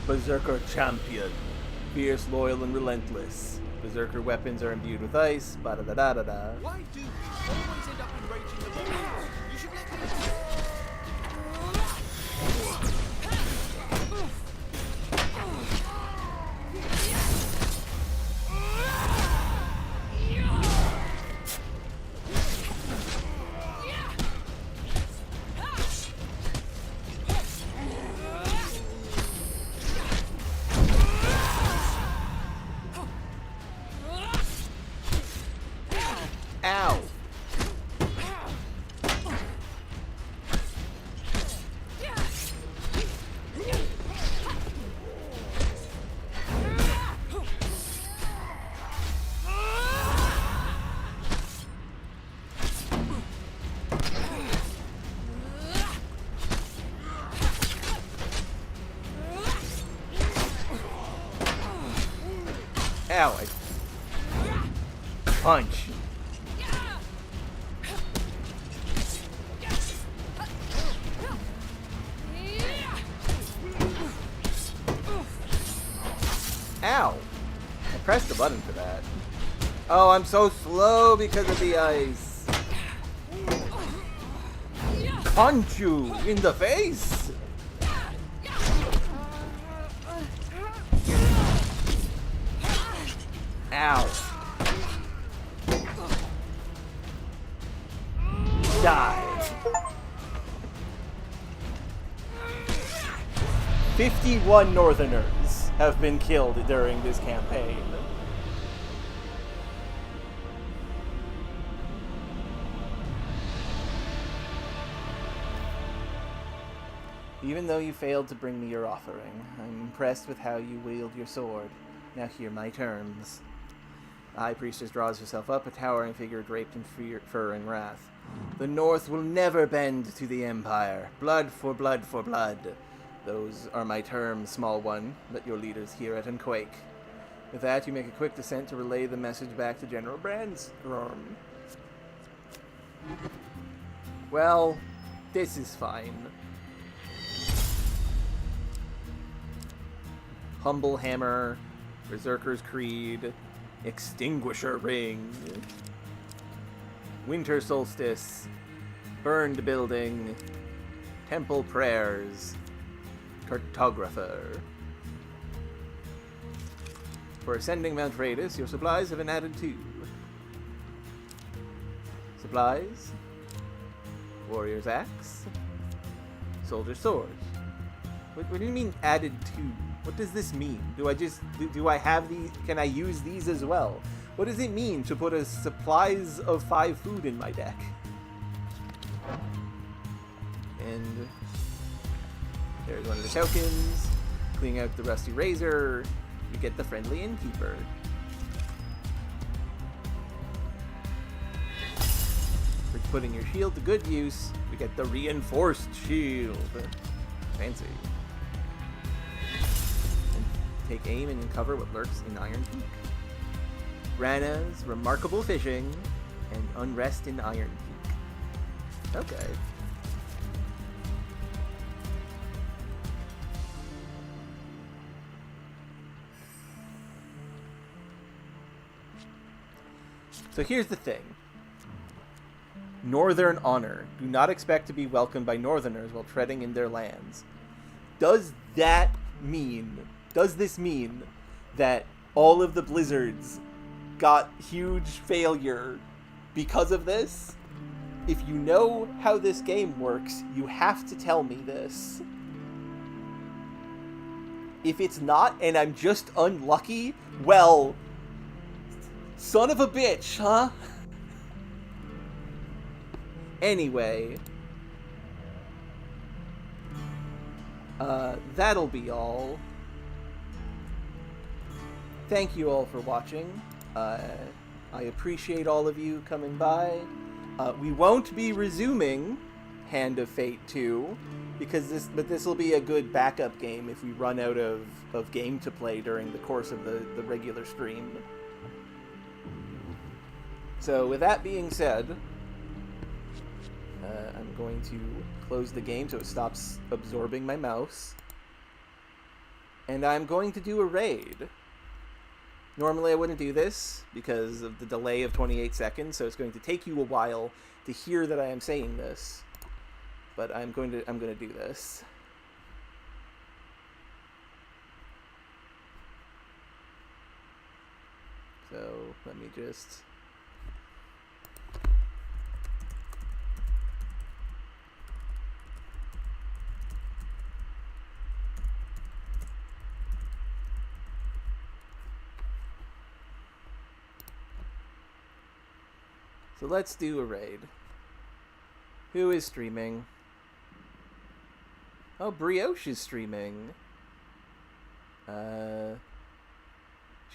Berserker champion. Fierce, loyal, and relentless. Berserker weapons are imbued with ice. Ba-da-da-da-da-da. Why do you always end up enraging the monsters? You should let them... Ow! Ow! Punch. Ow! I pressed the button for that. Oh, I'm so slow because of the ice. Punch you in the face! Ow. Die. 51 Northerners have been killed during this campaign. Even though you failed to bring me your offering, I'm impressed with how you wield your sword. Now hear my terms. The High Priestess draws herself up, a towering figure draped in fur and wrath. The North will never bend to the Empire. Blood for blood for blood. Those are my terms, small one. Let your leaders hear it and quake. With that, you make a quick descent to relay the message back to General Brandstorm. Well, this is fine. Humble Hammer, Berserker's Creed, Extinguisher Ring, Winter Solstice, Burned Building, Temple Prayers, Cartographer. For ascending Mount Raidus, your supplies have been added too. Supplies, Warrior's Axe, Soldier's Sword. What do you mean added to? What does this mean? Do I have these? Can I use these as well? What does it mean to put a supplies of 5 food in my deck? And there's one of the tokens. Cleaning out the rusty razor. You get the friendly innkeeper. For putting your shield to good use, we get the reinforced shield. Fancy. Take aim and uncover what lurks in Iron Peak. Rana's remarkable fishing and unrest in Iron Peak. Okay. So here's the thing. Northern honor. Do not expect to be welcomed by Northerners while treading in their lands. Does this mean that all of the blizzards got huge failure because of this? If you know how this game works, you have to tell me this. If it's not, and I'm just unlucky, well, son of a bitch, huh? Anyway, that'll be all. Thank you all for watching. I appreciate all of you coming by. We won't be resuming Hand of Fate 2, because this will be a good backup game if we run out of game to play during the course of the regular stream. So with that being said, I'm going to close the game so it stops absorbing my mouse. And I'm going to do a raid. Normally I wouldn't do this because of the delay of 28 seconds, so it's going to take you a while to hear that I am saying this. But I'm going to do this. So let me just... So let's do a raid. Who is streaming? Oh, Brioche is streaming.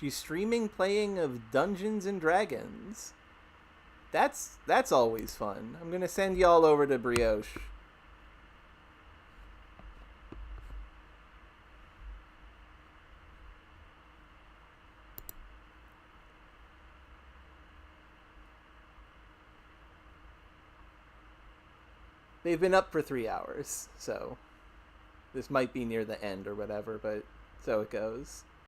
She's streaming playing of Dungeons and Dragons. That's always fun. I'm gonna send y'all over to Brioche. They've been up for 3 hours, so this might be near the end or whatever, but so it goes.